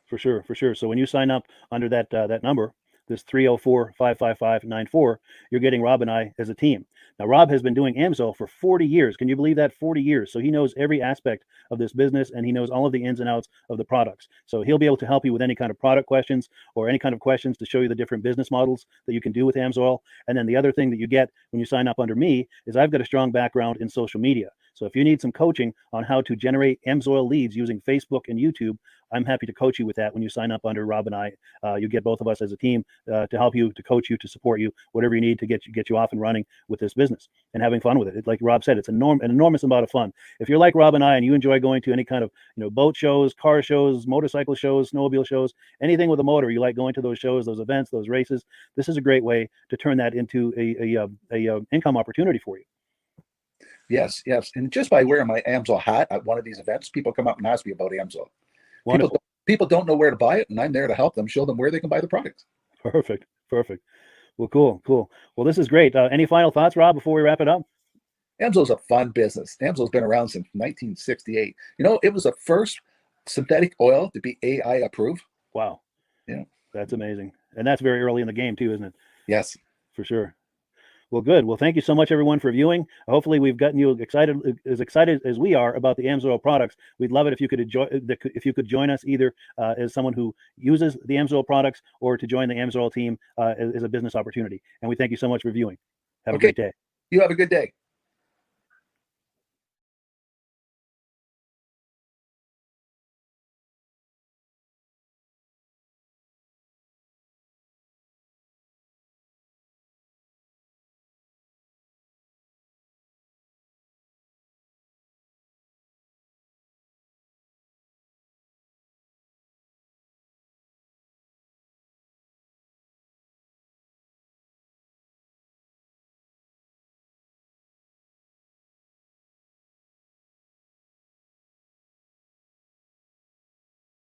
For sure. So when you sign up under that number, this 304-555-94, you're getting Rob and I as a team. Now, Rob has been doing AMSOIL for 40 years. Can you believe that? 40 years. So he knows every aspect of this business, and he knows all of the ins and outs of the products. So he'll be able to help you with any kind of product questions or any kind of questions to show you the different business models that you can do with AMSOIL. And then the other thing that you get when you sign up under me is I've got a strong background in social media. So if you need some coaching on how to generate AMSOIL leads using Facebook and YouTube, I'm happy to coach you with that when you sign up under Rob and I. You get both of us as a team to help you, to coach you, to support you, whatever you need to get you off and running with this business and having fun with it. Like Rob said, it's an enormous amount of fun. If you're like Rob and I and you enjoy going to any kind of boat shows, car shows, motorcycle shows, snowmobile shows, anything with a motor, you like going to those shows, those events, those races, this is a great way to turn that into a income opportunity for you. Yes. And just by wearing my AMSOIL hat at one of these events, people come up and ask me about AMSOIL. People don't know where to buy it, and I'm there to help them, show them where they can buy the products. Perfect. Well, cool. Well, this is great. Any final thoughts, Rob, before we wrap it up? AMSO's a fun business. AMSO's been around since 1968. You know, it was the first synthetic oil to be AI approved. Wow. Yeah. That's amazing. And that's very early in the game too, isn't it? Yes. For sure. Well, good. Well, thank you so much, everyone, for viewing. Hopefully, we've gotten you excited as we are about the AMSOIL products. We'd love it if you could join us either as someone who uses the AMSOIL products or to join the AMSOIL team as a business opportunity. And we thank you so much for viewing. Have a great day. You have a good day.